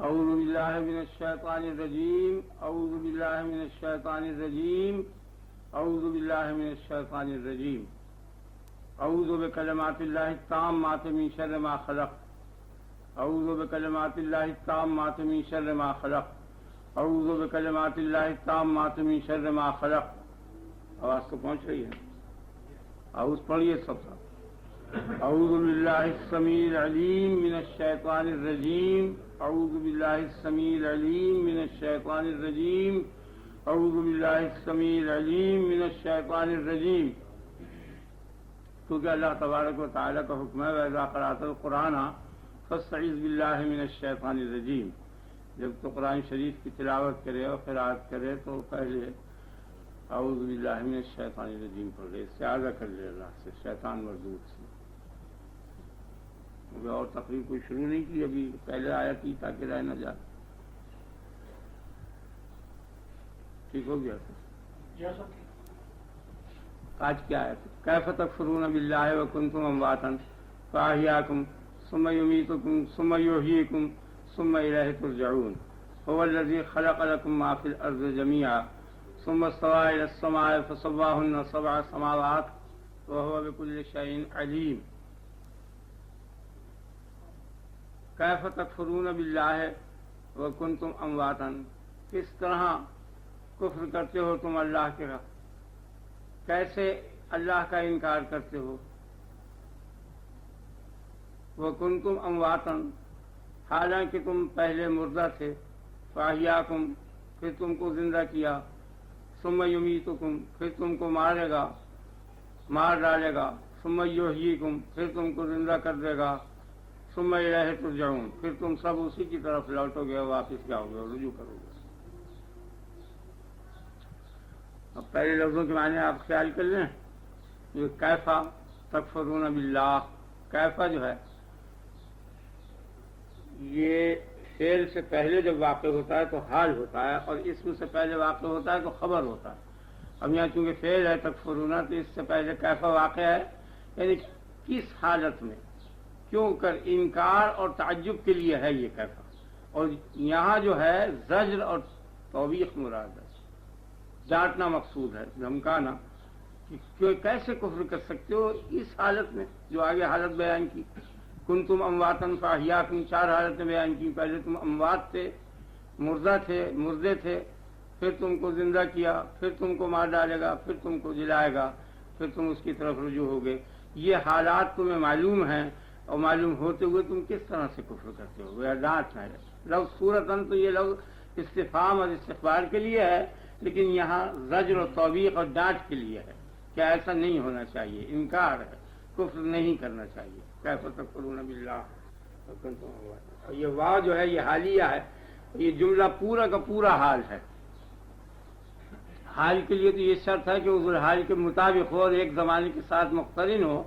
اعوذ باللہ من الشیطان الرجیم اعوذ باللہ من الشیطان الرجیم اعوذ باللہ من الشیطان الرجیم اعوذ بکلمات اللہ التامات من شر ما خلق اعوذ بکلمات اللہ التامات من شر ما خلق اعوذ بکلمات اللہ التامات من شر ما خلق. آواز تو پہنچ رہی ہے؟ اعوذ پڑھیے سب سے. اعوذ باللہ السمیع العلیم من الشیطان الرجیم اعوذ باللہ السمیع العلیم من الشیطان الرجیم اعوذ باللہ السمیع العلیم من الشیطان الرجیم. کیونکہ اللہ تبارک و تعالیٰ کا حکم ہے وَإِذَا قَرَأْتَ الْقُرْآنَ فَاسْتَعِذْ بِاللَّهِ مِنَ الشَّيْطَانِ الرَّجِيمِ. جب تو قرآن شریف کی تلاوت کرے اور قرأت کرے تو پہلے اعوذ باللہ من الشیطان الرجیم پڑھ لے، استعاذہ کر لے اللہ سے، شیطان مردود سے. اور تقریر کوئی شروع نہیں کی ابھی، پہلے آیا کی تاکہ رہ نہ جائے. ٹھیک ہو گیا؟ آج کیا ہے؟ کیف تکفرون باللہ وکنتم امواتا فاحیاکم ثم یمیتکم ثم یحییکم ثم الیہ ترجعون. هو الذی خلق لکم ما فی الارض جمیعا ثم استوى الی السماء فسواہن سبع سماوات وهو بكل شیء علیم. کیف تکفرون باللہ وکنتم امواتا، کس طرح کفر کرتے ہو تم اللہ کے، کیسے اللہ کا انکار کرتے ہو. وکنتم امواتا، حالانکہ تم پہلے مردہ تھے. فاحیاکم، پھر تم کو زندہ کیا. ثم یمیتکم، پھر تم کو مارے گا، مار ڈالے گا. ثم یحییکم، پھر تم کو زندہ کر دے گا. ثم الیہ ترجعون، پھر تم سب اسی کی طرف لوٹو گے، واپس جاؤ گے اور رجوع کرو گے. اب پہلے لفظوں کے معنی آپ خیال کر لیں. یہ کیفا تکفرون باللہ، کیفا جو ہے یہ فعل سے پہلے جب واقع ہوتا ہے تو حال ہوتا ہے، اور اسم سے پہلے واقع ہوتا ہے تو خبر ہوتا ہے. اب یہاں چونکہ فعل ہے تکفرون تو اس سے پہلے کیفا واقع ہے، یعنی کس حالت میں، کیوں کر انکار اور تعجب کے لیے ہے یہ کیفا. اور یہاں جو ہے زجر اور توبیخ مراد ہے، ڈانٹنا مقصود ہے، دھمکانا کہ کیسے کفر کر سکتے ہو اس حالت میں جو آگے حالت بیان کی. کنتم امواتا فاحیاکم، چار حالتیں بیان کی. پہلے تم اموات تھے، مردے تھے، پھر تم کو زندہ کیا، پھر تم کو مار ڈالے گا، پھر تم کو جلائے گا، پھر تم اس کی طرف رجوع ہوگے. یہ حالات تمہیں معلوم ہیں، اور معلوم ہوتے ہوئے تم کس طرح سے کفر کرتے ہو. وہ ڈانٹ ہے. لفظ صورتاً تو یہ لفظ استفہام اور استغفار کے لیے ہے، لیکن یہاں زجر و توبیخ اور ڈانٹ کے لیے ہے کہ ایسا نہیں ہونا چاہیے، انکار ہے، کفر نہیں کرنا چاہیے. کیف تکفرون باللہ وکنتم امواتا. اور یہ واو جو ہے یہ حالیہ ہے، یہ جملہ پورا کا پورا حال ہے. حال کے لیے تو یہ شرط ہے کہ اس حال کے مطابق ہو اور ایک زمانے کے ساتھ مقترن ہو.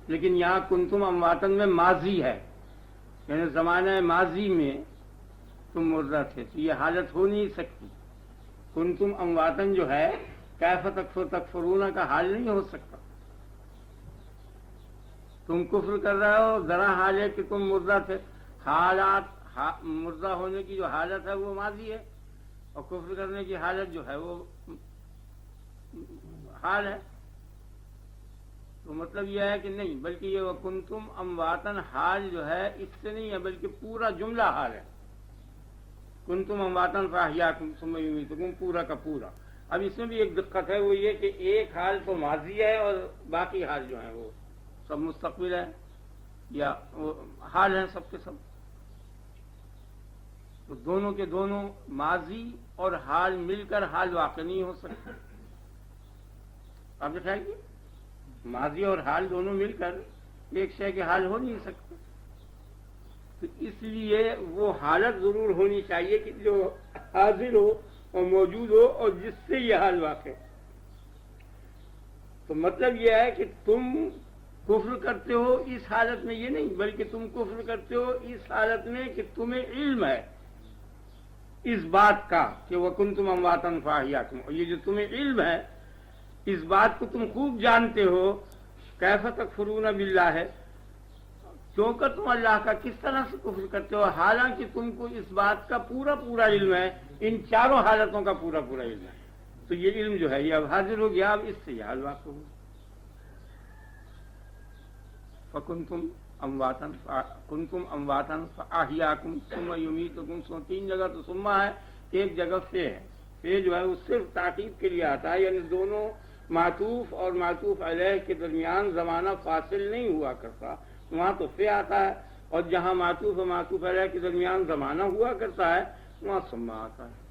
لیکن یہاں کنتم امواتن میں ماضی ہے، یعنی زمانہ ماضی میں تم مردہ تھے، تو یہ حالت ہو نہیں سکتی. کنتم امواتن جو ہے کیف تکفرون کا حال نہیں ہو سکتا. تم کفر کر رہے ہو، ذرا حال ہے کہ تم مردہ تھے. حالات مردہ ہونے کی جو حالت ہے وہ ماضی ہے، اور کفر کرنے کی حالت جو ہے وہ حال ہے. تو مطلب یہ ہے کہ نہیں، بلکہ یہ وکنتم امواتن حال جو ہے اس سے نہیں ہے، بلکہ پورا جملہ حال ہے. کنتم امواتن فاحیاکم ثم یمیتکم، پورا کا پورا. اب اس میں بھی ایک دقت ہے، وہ یہ کہ ایک حال تو ماضی ہے اور باقی حال جو ہیں وہ سب مستقبل ہے یا وہ حال ہیں سب کے سب. تو دونوں کے دونوں ماضی اور حال مل کر حال واقع نہیں ہو سکتے. آپ نے خیال کیا؟ ماضی اور حال دونوں مل کر ایک شے کے حال ہو نہیں سکتے. تو اس لیے وہ حالت ضرور ہونی چاہیے کہ جو حاضر ہو اور موجود ہو اور جس سے یہ حال واقع. تو مطلب یہ ہے کہ تم کفر کرتے ہو اس حالت میں یہ نہیں، بلکہ تم کفر کرتے ہو اس حالت میں کہ تمہیں علم ہے اس بات کا کہ وکنتم امواتا فاحیاکم. اور یہ جو تمہیں علم ہے اس بات کو تم خوب جانتے ہو. کیف تکفرون باللہ ہے، کیوں کر تم اللہ کا کس طرح سے کفر کرتے ہو، حالانکہ تم کو اس بات کا پورا پورا علم ہے، ان چاروں حالتوں کا پورا پورا علم ہے. تو یہ علم جو ہے یہ اب حاضر ہو گیا، اب اس سے یہ حال واقع ہو. فکنتم امواتا فاحیاکم ثم یمیتکم. سو 3 جگہ تو ثم ہے، ایک جگہ فے ہے. فے جو ہے وہ صرف تعقیب کے لیے آتا ہے، یعنی دونوں معطوف اور معطوف علیہ کے درمیان زمانہ فاصل نہیں ہوا کرتا، وہاں تو فے آتا ہے. اور جہاں معطوف اور معطوف علیہ کے درمیان زمانہ ہوا کرتا ہے وہاں ثم آتا ہے.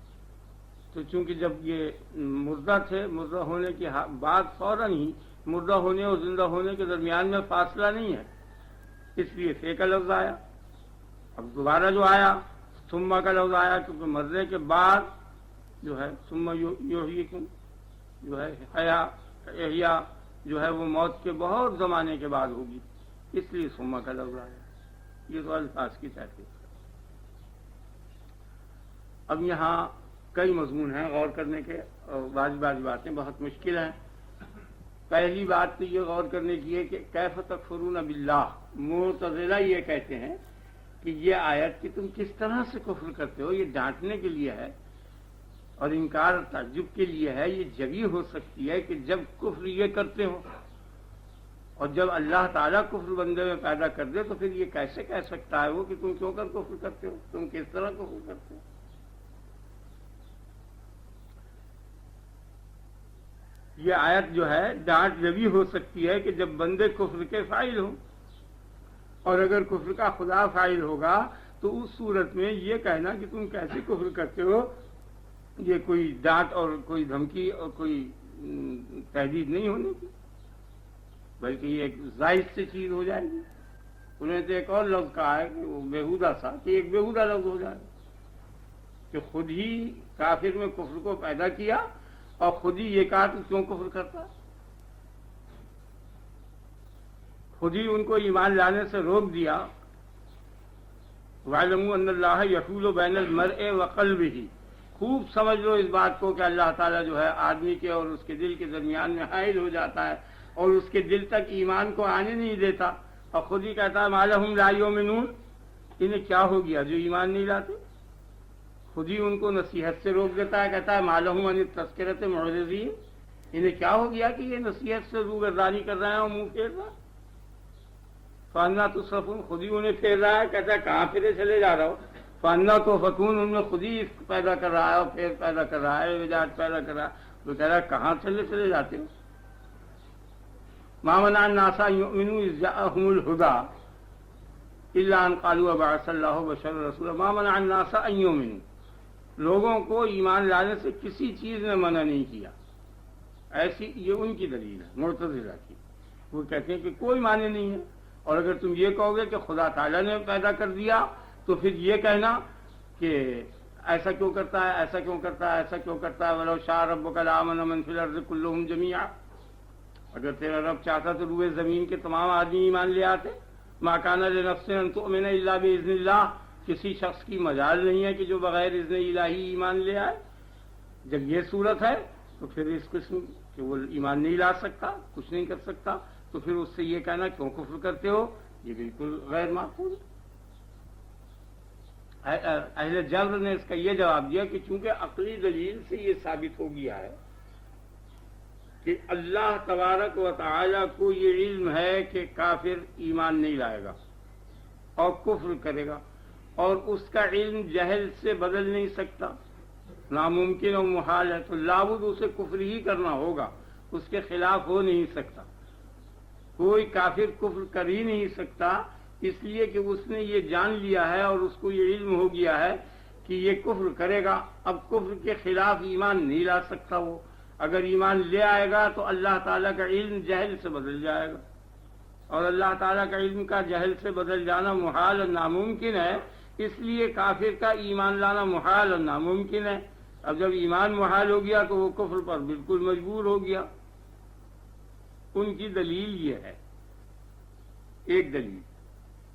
تو چونکہ جب یہ مردہ تھے، مردہ ہونے کے بعد فوراً ہی مردہ ہونے اور زندہ ہونے کے درمیان میں فاصلہ نہیں ہے، اس لیے فے کا لفظ آیا. اب دوبارہ جو آیا ثم کا لفظ آیا، کیونکہ مرنے کے بعد جو ہے ثم یحییکم جو ہے احیا جو ہے وہ موت کے بہت زمانے کے بعد ہوگی، اس لیے ثم کا لفظ آیا. یہ تو الفاظ کی تحقیق ہے. اب یہاں کئی مضمون ہیں غور کرنے کے، اور بعض باتیں بہت مشکل ہیں. پہلی بات تو یہ غور کرنے کی ہے کہ کیف تکفرون باللہ. معتزلہ یہ کہتے ہیں کہ یہ آیت کہ تم کس طرح سے کفر کرتے ہو، یہ ڈانٹنے کے لیے ہے اور انکار تعجب کے لیے ہے. یہ جگہ ہو سکتی ہے کہ جب کفر یہ کرتے ہو، اور جب اللہ تعالیٰ کفر بندے میں پیدا کر دے تو پھر یہ کیسے کہہ سکتا ہے وہ کہ تم کیوں کر کفر کرتے ہو، تم کس طرح کفر کرتے ہو. یہ آیت جو ہے ڈانٹ جبھی ہو سکتی ہے کہ جب بندے کفر کے فاعل ہوں، اور اگر کفر کا خدا فاعل ہوگا تو اس صورت میں یہ کہنا کہ تم کیسے کفر کرتے ہو، یہ کوئی ڈانٹ اور کوئی دھمکی اور کوئی تہدید نہیں ہونے کی، بلکہ یہ ایک زائد سے چیز ہو جائے گی. انہوں نے تو ایک اور لفظ کہا ہے کہ وہ بیہودہ سا، کہ ایک بیہودہ لفظ ہو جائے کہ خود ہی کافر میں کفر کو پیدا کیا اور خود ہی یہ کہا تو کیوں کفر کرتا، خود ہی ان کو ایمان لانے سے روک دیا. وَاعْلَمُوا أَنَّ اللَّهَ يَحُولُ بَيْنَ الْمَرْءِ وَقَلْبِهِ. خوب سمجھ لو اس بات کو کہ اللہ تعالیٰ جو ہے آدمی کے اور اس کے دل کے درمیان میں حائل ہو جاتا ہے اور اس کے دل تک ایمان کو آنے نہیں دیتا، اور خود ہی کہتا ہے مَا لَهُمْ لَا يُؤْمِنُونَ. انہیں کیا ہو گیا جو ایمان نہیں لاتے، خود ہی ان کو نصیحت سے روک دیتا ہے، کہتا ہے مَا لَهُمْ عَنِ التَّذْكِرَةِ مُعْرِضِينَ. انہیں کیا ہو گیا کہ یہ نصیحت سے روگردانی کر رہے ہیں اور منہ پھیر رہا. فَأَنَّىٰ تُصْرَفُونَ. خود ہی انہیں پھیر رہا ہے، کہتا ہے کہاں پھرے چلے جا رہا ہو. فَأَنَّىٰ تُؤْفَكُونَ. ان میں خود ہی پیدا کر رہا ہے اور پھر پیدا کر رہا ہے، وجاہت پیدا کر رہا ہے. وہ کہہ رہا ہے کہاں چلے جاتے ہو. مَا مَنَعَ النَّاسَ أَن يُؤْمِنُوا إِذْ جَاءَهُمُ الْهُدَىٰ إِلَّا أَن قَالُوا أَبَعَثَ اللَّهُ بَشَرًا رَّسُولًا. مَا مَنَعَ النَّاسَ أَن يُؤْمِنُوا. لوگوں کو ایمان لانے سے کسی چیز نے منع نہیں کیا. ایسی یہ ان کی دلیل ہے معتزلہ کی. وہ کہتے ہیں کہ کوئی معنی نہیں ہے، اور اگر تم یہ کہو گے کہ خدا تعالیٰ نے پیدا کر دیا تو پھر یہ کہنا کہ ایسا کیوں کرتا ہے، ایسا کیوں کرتا ہے، ایسا کیوں کرتا ہے. وَلَوْ شَاءَ رَبُّكَ لَآمَنَ مَن فِي الْأَرْضِ كُلُّهُمْ جَمِيعًا. اگر تیرا رب چاہتا تو روئے زمین کے تمام آدمی ایمان لے آتے. مَا كَانَ لِنَفْسٍ أَن تُؤْمِنَ إِلَّا بِإِذْنِ اللَّهِ. کسی شخص کی مجال نہیں ہے کہ جو بغیر اذن الہی ایمان لے آئے. جب یہ صورت ہے تو پھر اس قسم کہ وہ ایمان نہیں لا سکتا، کچھ نہیں کر سکتا، تو پھر اس سے یہ کہنا کیوں کفر کرتے ہو، یہ بالکل غیر معقول. اہل جبر نے اس کا یہ جواب دیا کہ چونکہ عقلی دلیل سے یہ ثابت ہو گیا ہے کہ اللہ تبارک و تعالی کو یہ علم ہے کہ کافر ایمان نہیں لائے گا اور کفر کرے گا، اور اس کا علم جہل سے بدل نہیں سکتا، ناممکن اور محال ہے، تو لابد اسے کفر ہی کرنا ہوگا، اس کے خلاف ہو نہیں سکتا. کوئی کافر کفر کر ہی نہیں سکتا، اس لیے کہ اس نے یہ جان لیا ہے اور اس کو یہ علم ہو گیا ہے کہ یہ کفر کرے گا. اب کفر کے خلاف ایمان نہیں لا سکتا. وہ اگر ایمان لے آئے گا تو اللہ تعالیٰ کا علم جہل سے بدل جائے گا، اور اللہ تعالیٰ کا علم کا جہل سے بدل جانا محال اور ناممکن ہے. اس لیے کافر کا ایمان لانا محال اور ناممکن ہے. اب جب ایمان محال ہو گیا تو وہ کفر پر بالکل مجبور ہو گیا. ان کی دلیل یہ ہے، ایک دلیل.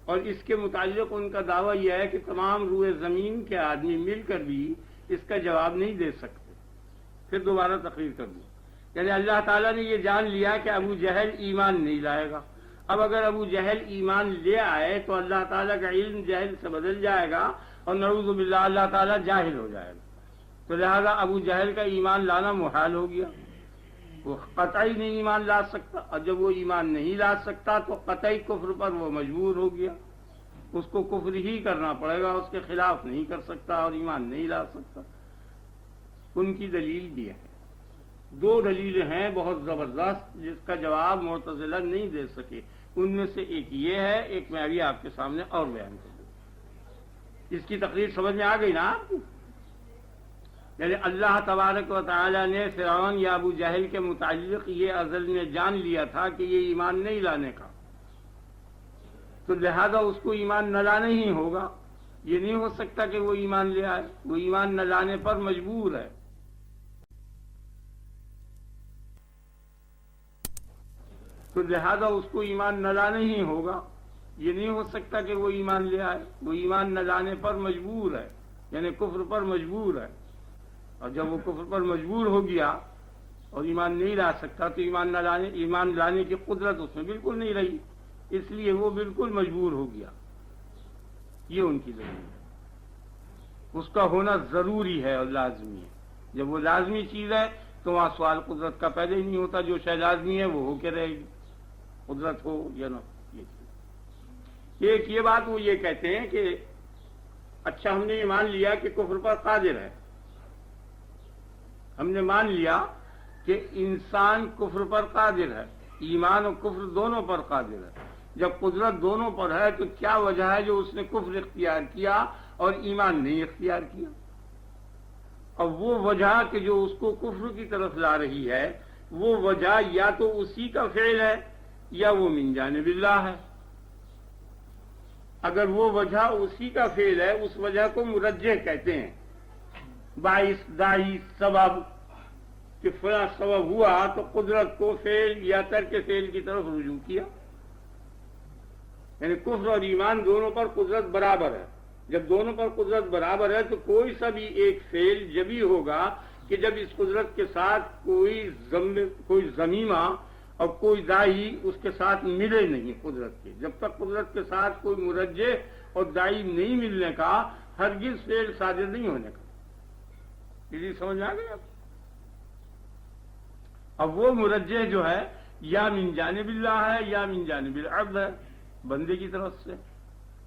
اور اس کے متعلق ان کا دعویٰ یہ ہے کہ تمام روئے زمین کے آدمی مل کر بھی اس کا جواب نہیں دے سکتے. پھر دوبارہ تقریر کر دوں. یعنی اللہ تعالیٰ نے یہ جان لیا کہ ابو جہل ایمان نہیں لائے گا. اب اگر ابو جہل ایمان لے آئے تو اللہ تعالیٰ کا علم جہل سے بدل جائے گا اور نعوذ باللہ اللہ تعالیٰ جاہل ہو جائے گا، تو لہذا ابو جہل کا ایمان لانا محال ہو گیا، وہ قطعی نہیں ایمان لا سکتا، اور جب وہ ایمان نہیں لا سکتا تو قطعی کفر پر وہ مجبور ہو گیا، اس کو کفر ہی کرنا پڑے گا، اس کے خلاف نہیں کر سکتا اور ایمان نہیں لا سکتا۔ ان کی دلیل بھی ہے، دو دلیلیں ہیں بہت زبردست جس کا جواب معتزلہ نہیں دے سکے، ان میں سے ایک یہ ہے، ایک میں ابھی آپ کے سامنے اور بیان کر دوں۔ اس کی تقریر سمجھ میں آ گئی نا آپ کو؟ یعنی اللہ تبارک و تعالی نے فرعون یا ابو جہل کے متعلق یہ ازل میں جان لیا تھا کہ یہ ایمان نہیں لانے کا، تو لہذا اس کو ایمان نہ لانا ہی ہوگا، یہ نہیں ہو سکتا کہ وہ ایمان لے آئے، وہ ایمان نہ لانے پر مجبور ہے۔ تو لہذا اس کو ایمان نہ لانا ہی ہوگا، یہ نہیں ہو سکتا کہ وہ ایمان لے آئے، وہ ایمان نہ لانے پر مجبور ہے، یعنی کفر پر مجبور ہے، اور جب وہ کفر پر مجبور ہو گیا اور ایمان نہیں لا سکتا تو ایمان لانے کی قدرت اس میں بالکل نہیں رہی، اس لیے وہ بالکل مجبور ہو گیا۔ یہ ان کی دلیل ہے، اس کا ہونا ضروری ہے اور لازمی ہے۔ جب وہ لازمی چیز ہے تو وہاں سوال قدرت کا پیدا ہی نہیں ہوتا، جو شے لازمی ہے وہ ہو کے رہے گی، قدرت ہو یا نہ۔ ایک یہ بات وہ یہ کہتے ہیں کہ اچھا ہم نے یہ مان لیا کہ کفر پر قادر ہے، ہم نے مان لیا کہ انسان کفر پر قادر ہے، ایمان اور کفر دونوں پر قادر ہے۔ جب قدرت دونوں پر ہے تو کیا وجہ ہے جو اس نے کفر اختیار کیا اور ایمان نہیں اختیار کیا؟ اور وہ وجہ کہ جو اس کو کفر کی طرف لا رہی ہے، وہ وجہ یا تو اسی کا فعل ہے یا وہ من جانب اللہ ہے۔ اگر وہ وجہ اسی کا فعل ہے، اس وجہ کو مرجح کہتے ہیں، باعث داعی سبب، کہ فلاں سبب ہوا تو قدرت کو فعل یا ترک فعل کی طرف رجوع کیا، یعنی کفر اور ایمان دونوں پر قدرت برابر ہے۔ جب دونوں پر قدرت برابر ہے تو کوئی سا بھی ایک فعل جبھی ہوگا کہ جب اس قدرت کے ساتھ کوئی ضمیمہ اور کوئی داعی اس کے ساتھ ملے نہیں قدرت کے۔ جب تک قدرت کے ساتھ کوئی مرجح اور داعی نہیں ملنے کا ہرگز فعل صادر نہیں ہونے کا۔ یہ سمجھ میں آ گئی آپ؟ اب وہ مرجح جو ہے یا من جانب اللہ ہے یا من جانب العبد ہے، بندے کی طرف سے۔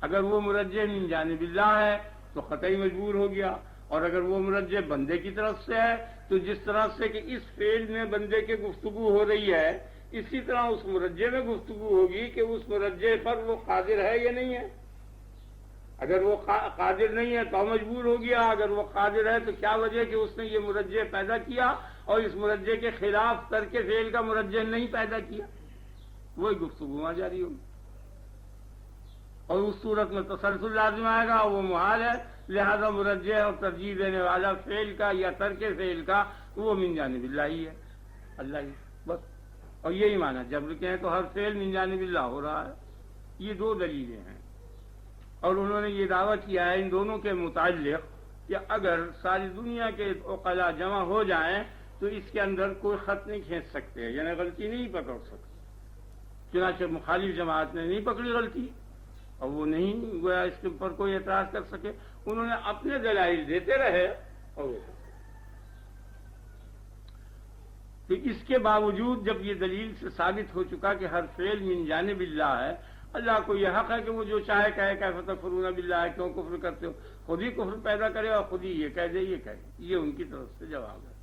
اگر وہ مرجح من جانب اللہ ہے تو قطعی مجبور ہو گیا، اور اگر وہ مرجح بندے کی طرف سے ہے تو جس طرح سے کہ اس فعل میں بندے کے گفتگو ہو رہی ہے، اسی طرح اس مرجح میں گفتگو ہوگی کہ اس مرجح پر وہ قادر ہے یا نہیں ہے۔ اگر وہ قادر نہیں ہے تو مجبور ہو گیا، اگر وہ قادر ہے تو کیا وجہ کہ اس نے یہ مرجح پیدا کیا اور اس مرجح کے خلاف ترک فعل کا مرجح نہیں پیدا کیا، وہی گفتگو وہاں جاری ہوگی، اور اس صورت میں تسلسل لازم آئے گا، وہ محال ہے، لہذا مرجح اور ترجیح دینے والا فعل کا یا ترک فعل کا وہ من جانب اللہ ہی ہے، اللہ ہی بس۔ اور یہی معنی جبر کے ہیں تو ہر فعل من جانب اللہ ہو رہا ہے۔ یہ دو دلیلیں ہیں، اور انہوں نے یہ دعویٰ کیا ہے ان دونوں کے متعلق کہ اگر ساری دنیا کے عقلاء جمع ہو جائیں تو اس کے اندر کوئی خط نہیں کھینچ سکتے، یعنی غلطی نہیں پکڑ سکتے۔ چنانچہ مخالف جماعت نے نہیں پکڑی غلطی، اور وہ نہیں گویا اس کے اوپر کوئی اعتراض کر سکے، انہوں نے اپنے دلائل دیتے رہے، اور تو اس کے باوجود جب یہ دلیل سے ثابت ہو چکا کہ ہر فعل من جانب اللہ ہے، اللہ کو یہ حق ہے کہ وہ جو چاہے کہے کیف تکفرون باللہ، کیوں کفر کرتے ہو، خود ہی کفر پیدا کرے اور خود ہی یہ کہہ دے یہ کہہ دے۔ یہ ان کی طرف سے جواب ہے،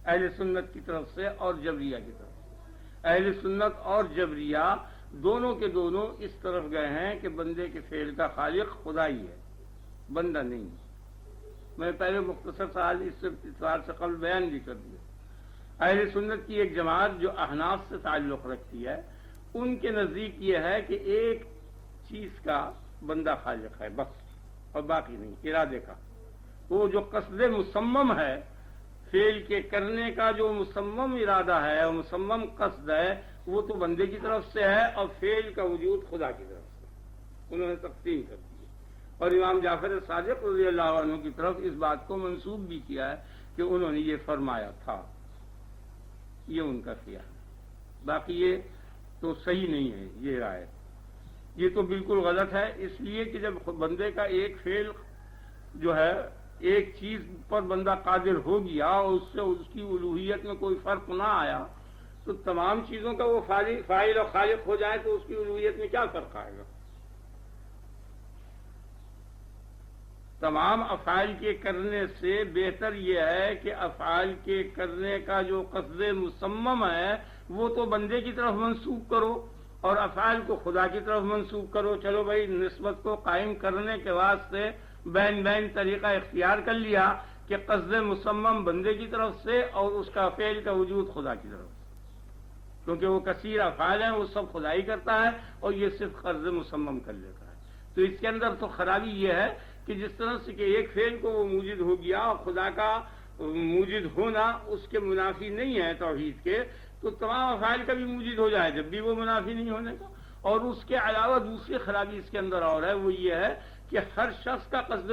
اہل سنت کی طرف سے اور جبریہ کی طرف سے۔ اہل سنت اور جبریہ دونوں کے دونوں اس طرف گئے ہیں کہ بندے کے فعل کا خالق خدا ہی ہے، بندہ نہیں۔ میں پہلے مختصر سوال اس اعتبار سے قبل بیان بھی کر دیا۔ اہل سنت کی ایک جماعت جو احناف سے تعلق رکھتی ہے، ان کے نزدیک یہ ہے کہ ایک چیز کا بندہ خالق ہے بس، اور باقی نہیں، ارادے کا۔ وہ جو قصد مصمم ہے، فعل کے کرنے کا جو مصمم ارادہ ہے اور مصمم قصد ہے، وہ تو بندے کی طرف سے ہے، اور فعل کا وجود خدا کی طرف سے۔ انہوں نے تقسیم کر دی، اور امام جعفر صادق رضی اللہ عنہ کی طرف اس بات کو منسوب بھی کیا ہے کہ انہوں نے یہ فرمایا تھا، یہ ان کا خیال ہے۔ باقی یہ تو صحیح نہیں ہے یہ رائے، یہ تو بالکل غلط ہے۔ اس لیے کہ جب بندے کا ایک فعل جو ہے ایک چیز پر بندہ قادر ہو گیا اور اس سے اس کی الوہیت میں کوئی فرق نہ آیا، تو تمام چیزوں کا وہ فاعل اور خالق ہو جائے تو اس کی الوہیت میں کیا فرق آئے گا؟ تمام افعال کے کرنے سے بہتر یہ ہے کہ افعال کے کرنے کا جو قصد مصمم ہے وہ تو بندے کی طرف منسوب کرو اور افعال کو خدا کی طرف منسوب کرو۔ چلو بھائی، نسبت کو قائم کرنے کے واسطے بین طریقہ اختیار کر لیا کہ قصد مصمم بندے کی طرف سے اور اس کا فعل کا وجود خدا کی طرف سے، کیونکہ وہ کثیر افعال ہیں، وہ سب خدا ہی کرتا ہے اور یہ صرف قصد مصمم کر لیتا ہے۔ تو اس کے اندر تو خرابی یہ ہے کہ جس طرح سے کہ ایک فعل کو وہ موجد ہو گیا اور خدا کا موجد ہونا اس کے منافی نہیں ہے توحید کے، تو تمام افعال کا بھی موجد ہو جائے جب بھی وہ منافی نہیں ہونے کا۔ اور اس کے علاوہ دوسری خرابی اس کے اندر اور ہے، وہ یہ ہے کہ ہر شخص کا قصد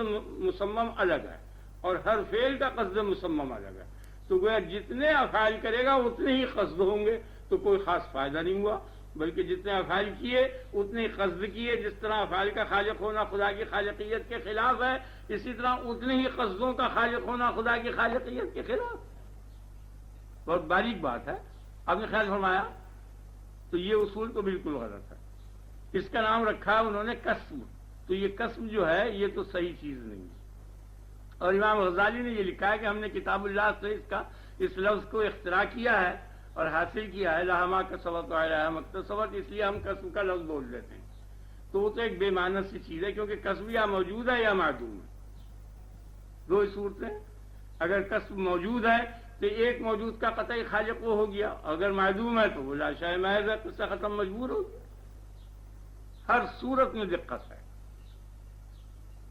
مصمم الگ ہے اور ہر فعل کا قصد مصمم الگ ہے، تو گویا جتنے افعال کرے گا اتنے ہی قصد ہوں گے، تو کوئی خاص فائدہ نہیں ہوا، بلکہ جتنے افعال کیے اتنے ہی قصد کیے۔ جس طرح افعال کا خالق ہونا خدا کی خالقیت کے خلاف ہے، اسی طرح اتنے ہی قصدوں کا خالق ہونا خدا کی خالقیت کے خلاف۔ بہت باریک بات ہے، آپ نے خیال فرمایا؟ تو یہ اصول تو بالکل غلط ہے۔ اس کا نام رکھا ہے انہوں نے قسم، تو یہ قسم جو ہے یہ تو صحیح چیز نہیں ہے۔ اور امام غزالی نے یہ لکھا ہے کہ ہم نے کتاب اللہ سے اس لفظ کو اختراع کیا ہے اور حاصل کیا ہے، لہا ما کسبت وعلیہا ما اکتسبت، اس لیے ہم قسم کا لفظ بول دیتے ہیں۔ تو وہ تو ایک بے معنی سی چیز ہے، کیونکہ قسم یا موجود ہے یا معدوم ہے، دو ہی صورتیں۔ اگر قسم موجود ہے تو ایک موجود کا قطعی خالق وہ ہو گیا، اگر معدوم ہے تو وہ لا شیء محض ہے، اس سے ختم مجبور ہو گیا۔ ہر صورت میں دقت ہے۔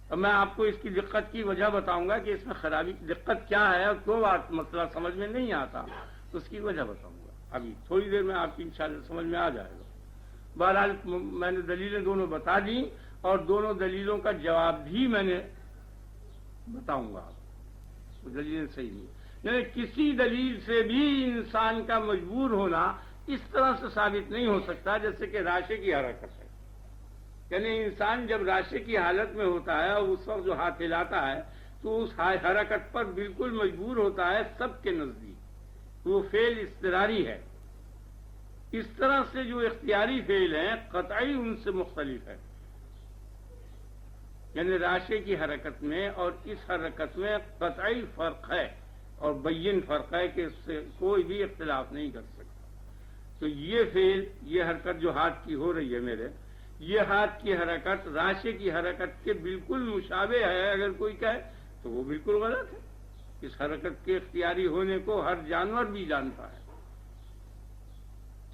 اب میں آپ کو اس کی دقت کی وجہ بتاؤں گا کہ اس میں خرابی دقت کیا ہے، اور دو بات مسئلہ سمجھ میں نہیں آتا اس کی وجہ بتاؤں گا، ابھی تھوڑی دیر میں آپ کی انشاءاللہ سمجھ میں آ جائے گا۔ بہرحال میں نے دلیلیں دونوں بتا دیں اور دونوں دلیلوں کا جواب بھی میں نے بتاؤں گا آپ کو، دلیلیں صحیح نہیں، یعنی کسی دلیل سے بھی انسان کا مجبور ہونا اس طرح سے ثابت نہیں ہو سکتا جیسے کہ راشے کی حرکت ہے۔ یعنی انسان جب راشے کی حالت میں ہوتا ہے اور اس وقت جو ہاتھ ہلاتا ہے تو اس حرکت پر بالکل مجبور ہوتا ہے سب کے نزدیک، وہ فعل اضطراری ہے۔ اس طرح سے جو اختیاری فعل ہیں قطعی ان سے مختلف ہے، یعنی راشے کی حرکت میں اور اس حرکت میں قطعی فرق ہے اور بین فرق ہے کہ اس سے کوئی بھی اختلاف نہیں کر سکتا۔ تو یہ فعل، یہ حرکت جو ہاتھ کی ہو رہی ہے میرے، یہ ہاتھ کی حرکت راشے کی حرکت کے بالکل مشابہ ہے، اگر کوئی کہے تو وہ بالکل غلط ہے۔ اس حرکت کے اختیاری ہونے کو ہر جانور بھی جانتا ہے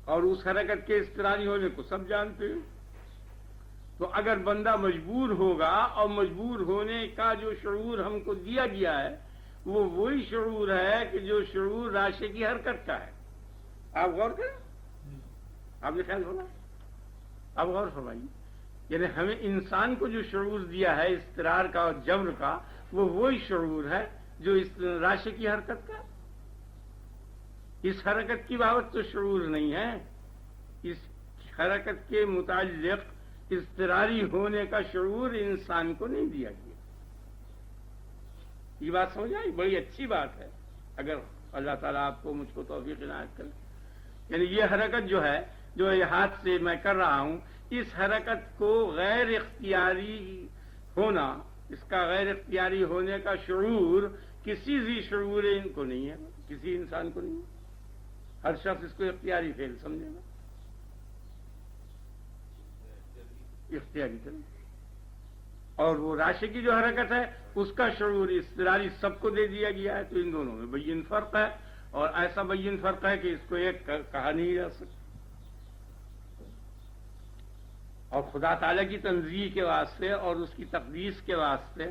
اور اس حرکت کے اضطراری ہونے کو سب جانتے ہیں۔ تو اگر بندہ مجبور ہوگا اور مجبور ہونے کا جو شعور ہم کو دیا گیا ہے وہ وہی شعور ہے کہ جو شعور راشے کی حرکت کا ہے۔ آپ غور کریں، آپ نے خیال ہونا، آپ غور فرمائیے، یعنی ہمیں انسان کو جو شعور دیا ہے اضطرار کا اور جبر کا، وہ وہی شعور ہے جو اس راشے کی حرکت کا۔ اس حرکت کی بابت تو شعور نہیں ہے، اس حرکت کے متعلق اضطراری ہونے کا شعور انسان کو نہیں دیا گیا۔ یہ بات سمجھ آئی؟ بڑی اچھی بات ہے اگر اللہ تعالیٰ آپ کو مجھ کو توفیق عنایت کرے۔ یعنی یہ حرکت جو ہے، جو یہ ہاتھ سے میں کر رہا ہوں، اس حرکت کو غیر اختیاری ہونا، اس کا غیر اختیاری ہونے کا شعور کسی ذی شعور ان کو نہیں ہے، کسی انسان کو نہیں ہے۔ ہر شخص اس کو اختیاری فعل سمجھے گا، اختیاری کرے، اور وہ راشے کی جو حرکت ہے اس کا شعور اضطراری سب کو دے دیا گیا ہے۔ تو ان دونوں میں بین فرق ہے، اور ایسا بین فرق ہے کہ اس کو ایک کہا نہیں جا سکتا۔ اور خدا تعالیٰ کی تنزیہ کے واسطے اور اس کی تقدیس کے واسطے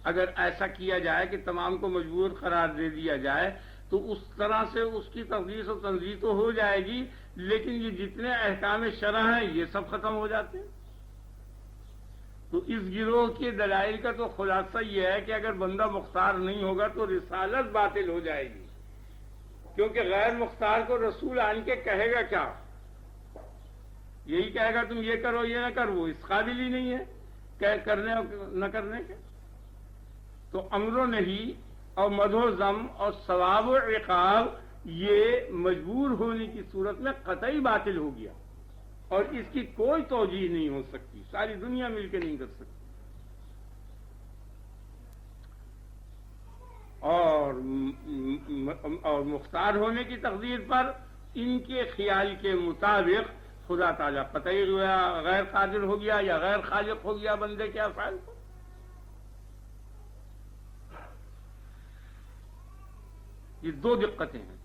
اگر ایسا کیا جائے کہ تمام کو مجبور قرار دے دیا جائے تو اس طرح سے اس کی تقدیس اور تنزیہ تو ہو جائے گی، لیکن یہ جتنے احکام شرع ہیں یہ سب ختم ہو جاتے ہیں۔ تو اس گروہ کے دلائل کا تو خلاصہ یہ ہے کہ اگر بندہ مختار نہیں ہوگا تو رسالت باطل ہو جائے گی، کیونکہ غیر مختار کو رسول آن کے کہے گا کیا؟ یہی کہے گا تم یہ کرو یہ نہ کرو، وہ اس قابل ہی نہیں ہے کہ کرنے اور نہ کرنے کے. تو امر و نہی اور مدح و ذم اور ثواب و عقاب یہ مجبور ہونے کی صورت میں قطعی باطل ہو گیا، اور اس کی کوئی توجیہ نہیں ہو سکتی، ساری دنیا مل کے نہیں کر سکتی. اور مختار ہونے کی تقدیر پر ان کے خیال کے مطابق خدا تعالیٰ قطعی غیر قادر ہو گیا یا غیر خالق ہو گیا بندے کے افعال کو. یہ دو دقتیں ہیں.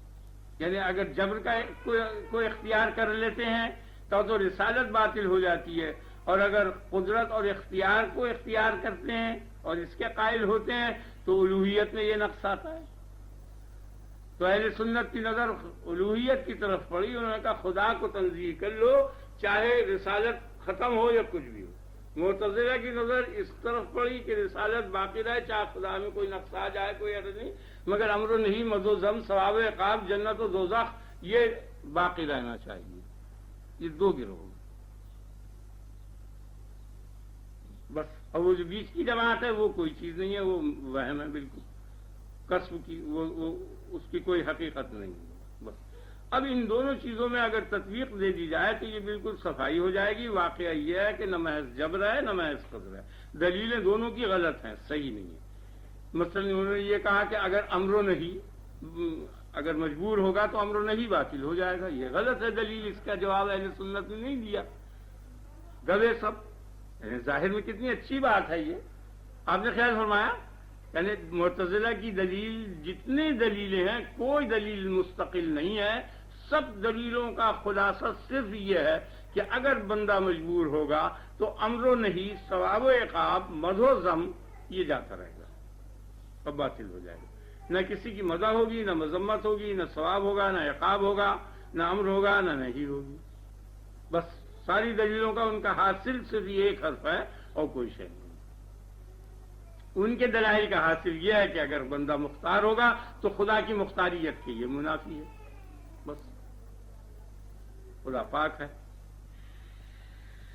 یعنی اگر جبر کا کوئی اختیار کر لیتے ہیں تو رسالت باطل ہو جاتی ہے، اور اگر قدرت اور اختیار کو اختیار کرتے ہیں اور اس کے قائل ہوتے ہیں تو الوہیت میں یہ نقص آتا ہے. تو اہل سنت کی نظر الوہیت کی طرف پڑی، انہوں نے کہا خدا کو تنزیہ کر لو چاہے رسالت ختم ہو یا کچھ بھی ہو. معتزلہ کی نظر اس طرف پڑی کہ رسالت باقی رہے چاہے خدا میں کوئی نقص آ جائے، کوئی حرج نہیں، مگر امر و نہی مدح و ذم ثواب و عقاب جنت و دوزخ یہ باقی رہنا چاہیے. یہ دو گروہ بس. اور وہ جو بیچ کی جماعت ہے وہ کوئی چیز نہیں ہے، وہ وہم ہے بالکل، کسب کی وہ اس کی کوئی حقیقت نہیں ہے بس. اب ان دونوں چیزوں میں اگر تطبیق دے دی جائے تو یہ بالکل صفائی ہو جائے گی. واقعہ یہ ہے کہ نہ محض جبر ہے نہ محض قدر ہے، دلیلیں دونوں کی غلط ہیں، صحیح نہیں ہے. مثلا انہوں نے یہ کہا کہ اگر امر و نہی اگر مجبور ہوگا تو امر و نہی باطل ہو جائے گا، یہ غلط ہے دلیل. اس کا جواب اہل سنت نے نہیں دیا، گوے سب. ظاہر میں کتنی اچھی بات ہے یہ، آپ نے خیال فرمایا. یعنی معتزلہ کی دلیل جتنی دلیلیں ہیں کوئی دلیل مستقل نہیں ہے، سب دلیلوں کا خلاصہ صرف یہ ہے کہ اگر بندہ مجبور ہوگا تو امر و نہی ثواب و عقاب مدح و ذم یہ جاتا رہے گا، اب باطل ہو جائے گا. نہ کسی کی مدح ہوگی، نہ مذمت ہوگی، نہ ثواب ہوگا، نہ عقاب ہوگا، نہ امر ہوگا، نہ نہی ہوگی. بس ساری دلیلوں کا ان کا حاصل صرف یہ ایک حرف ہے اور کوئی شے نہیں. ان کے دلائل کا حاصل یہ ہے کہ اگر بندہ مختار ہوگا تو خدا کی مختاریت کے یہ منافی ہے. بس خدا پاک ہے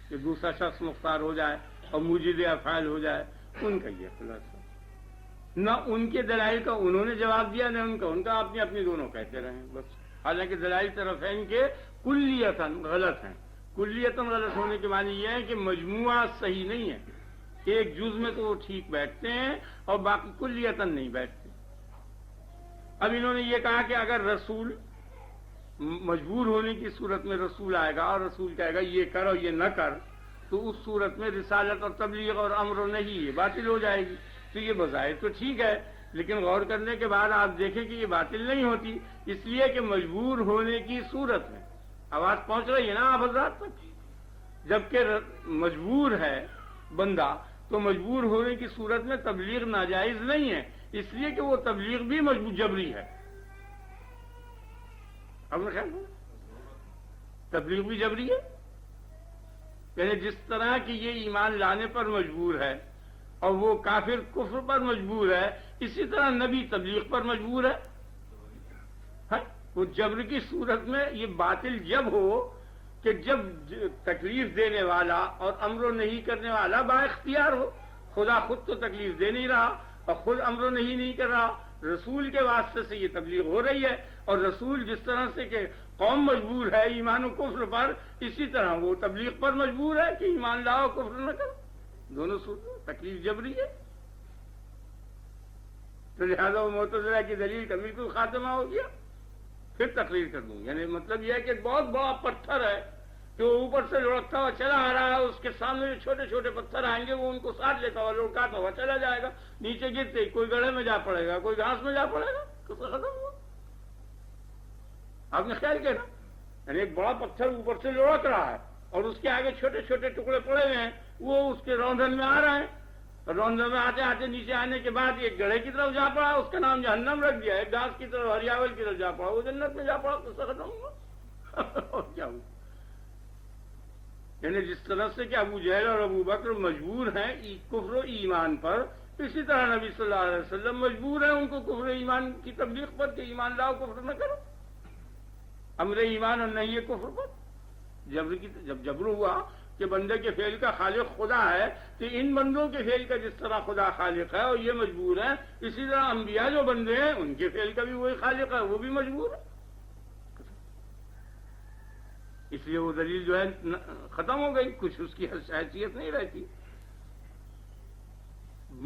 کہ دوسرا شخص مختار ہو جائے اور موجد افعال ہو جائے، ان کا یہ خلاصہ. نہ ان کے دلائل کا انہوں نے جواب دیا نہ ان کا اپنی دونوں کہتے رہے بس. حالانکہ دلائل طرف ہے ان کے کلیتاً غلط ہیں. کلیتاً غلط ہونے کے معنی یہ ہے کہ مجموعہ صحیح نہیں ہے. ایک جز میں تو وہ ٹھیک بیٹھتے ہیں اور باقی کلیتاً نہیں بیٹھتے. اب انہوں نے یہ کہا کہ اگر رسول مجبور ہونے کی صورت میں رسول آئے گا اور رسول کہے گا یہ کر اور یہ نہ کر، تو اس صورت میں رسالت اور تبلیغ اور امر و نہی یہ باطل ہو جائے گی. تو یہ بظاہر تو ٹھیک ہے، لیکن غور کرنے کے بعد آپ دیکھیں کہ یہ باطل نہیں ہوتی، اس لیے کہ مجبور ہونے کی صورت میں آواز پہنچ رہی ہے نا آپ حضرات تک. جبکہ مجبور ہے بندہ تو مجبور ہونے کی صورت میں تبلیغ ناجائز نہیں ہے، اس لیے کہ وہ تبلیغ بھی جبری ہے. اب میں خیال تبلیغ بھی جبری ہے. یعنی جس طرح کہ یہ ایمان لانے پر مجبور ہے اور وہ کافر کفر پر مجبور ہے، اسی طرح نبی تبلیغ پر مجبور ہے. وہ جبر کی صورت میں یہ باطل جب ہو کہ جب تکلیف دینے والا اور امر و نہی کرنے والا با اختیار ہو. خدا خود تو تکلیف دے نہیں رہا اور خود امر و نہی نہیں کر رہا، رسول کے واسطے سے یہ تبلیغ ہو رہی ہے. اور رسول جس طرح سے کہ قوم مجبور ہے ایمان و کفر پر، اسی طرح وہ تبلیغ پر مجبور ہے کہ ایمان لاؤ کفر نہ کرو. دونوں صورت تکلیف جبری ہے. تو لہٰذا وہ معتزلہ کی دلیل کا بالکل خاتمہ ہو گیا. پھر تقریر کر دوں. یعنی مطلب یہ ہے کہ بہت بڑا پتھر ہے جو اوپر سے لڑکتا ہوا چلا آ رہا ہے، اس کے سامنے جو چھوٹے چھوٹے پتھر آئیں گے وہ ان کو ساتھ لیتا ہوا لڑکاتا ہوا چلا جائے گا. نیچے گرتے کوئی گڑھے میں جا پڑے گا، کوئی گھاس میں جا پڑے گا، کیسا ختم ہوا. آپ نے خیال کیا نا، یعنی ایک بڑا پتھر اوپر سے لڑک رہا ہے اور اس کے آگے چھوٹے چھوٹے ٹکڑے پڑے ہوئے ہیں، وہ اس کے روندن میں آ رہے ہیں. روندن میں آتے آتے نیچے آنے کے بعد ایک گڑھے کی طرف جا پڑا، اس کا نام جہنم رکھ دیا. ایک گھاس کی طرف ہریاول کی طرف جا پڑا، وہ جنت میں جا پڑا، کیسا ختم ہوا. اور کیا ہوا. یعنی جس طرح سے کہ ابو جہل اور ابو بکر مجبور ہیں کفر و ایمان پر، اسی طرح نبی صلی اللہ علیہ وسلم مجبور ہیں ان کو کفر ایمان کی تبلیغ پر کہ ایمان لاؤ کفر نہ کرو، امر ایمان اور نہیں کفر پر. جب جبر ہوا کہ بندے کے فعل کا خالق خدا ہے، تو ان بندوں کے فعل کا جس طرح خدا خالق ہے اور یہ مجبور ہے، اسی طرح انبیاء جو بندے ہیں ان کے فعل کا بھی وہی خالق ہے، وہ بھی مجبور ہے۔ اس لیے وہ دلیل جو ہے ختم ہو گئی، کچھ اس کی حیثیت نہیں رہتی۔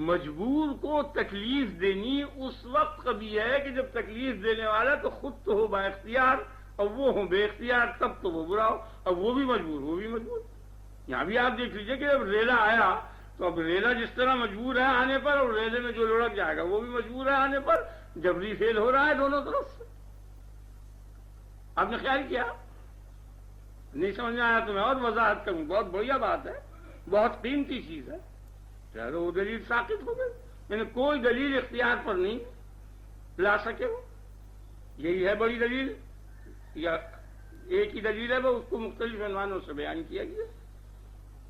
مجبور کو تکلیف دینی اس وقت کبھی ہے کہ جب تکلیف دینے والا تو خود تو ہو با اختیار اور وہ ہو بے اختیار، تب تو وہ برا ہو، اور وہ بھی مجبور۔ یہاں بھی آپ دیکھ لیجئے کہ جب ریلا آیا تو اب ریلا جس طرح مجبور ہے آنے پر، اور ریلے میں جو لڑک جائے گا وہ بھی مجبور ہے آنے پر، جبری فیل ہو رہا ہے دونوں طرف سے۔ آپ نے خیال کیا؟ نہیں سمجھ میں آیا تو میں اور وضاحت کروں، بہت بڑھیا بات ہے، بہت قیمتی چیز ہے۔ چلو وہ دلیل ساقط ہو گئی، یعنی کوئی دلیل اختیار پر نہیں لا سکے وہ، یہی ہے بڑی دلیل، یا ایک ہی دلیل ہے وہ، اس کو مختلف عنوانوں سے بیان کیا گیا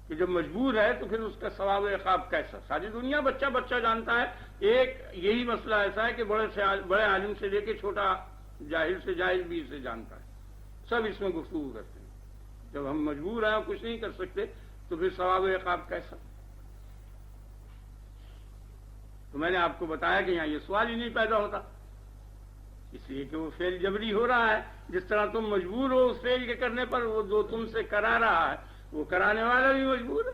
کہ جب مجبور ہے تو پھر اس کا ثواب و عقاب کیسا۔ ساری دنیا بچہ جانتا ہے، ایک یہی مسئلہ ایسا ہے کہ بڑے عالم سے لے کے چھوٹا جاہل سے جاہل بھی اسے جانتا ہے، سب اس میں گفتگو کرتے ہیں۔ جب ہم مجبور ہیں اور کچھ نہیں کر سکتے تو پھر ثواب و عقاب کیسا؟ تو میں نے آپ کو بتایا کہ یہاں یہ سوال ہی نہیں پیدا ہوتا، اس لیے کہ وہ فعل جبری ہو رہا ہے۔ جس طرح تم مجبور ہو اس فعل کے کرنے پر، وہ جو تم سے کرا رہا ہے وہ کرانے والا بھی مجبور ہے،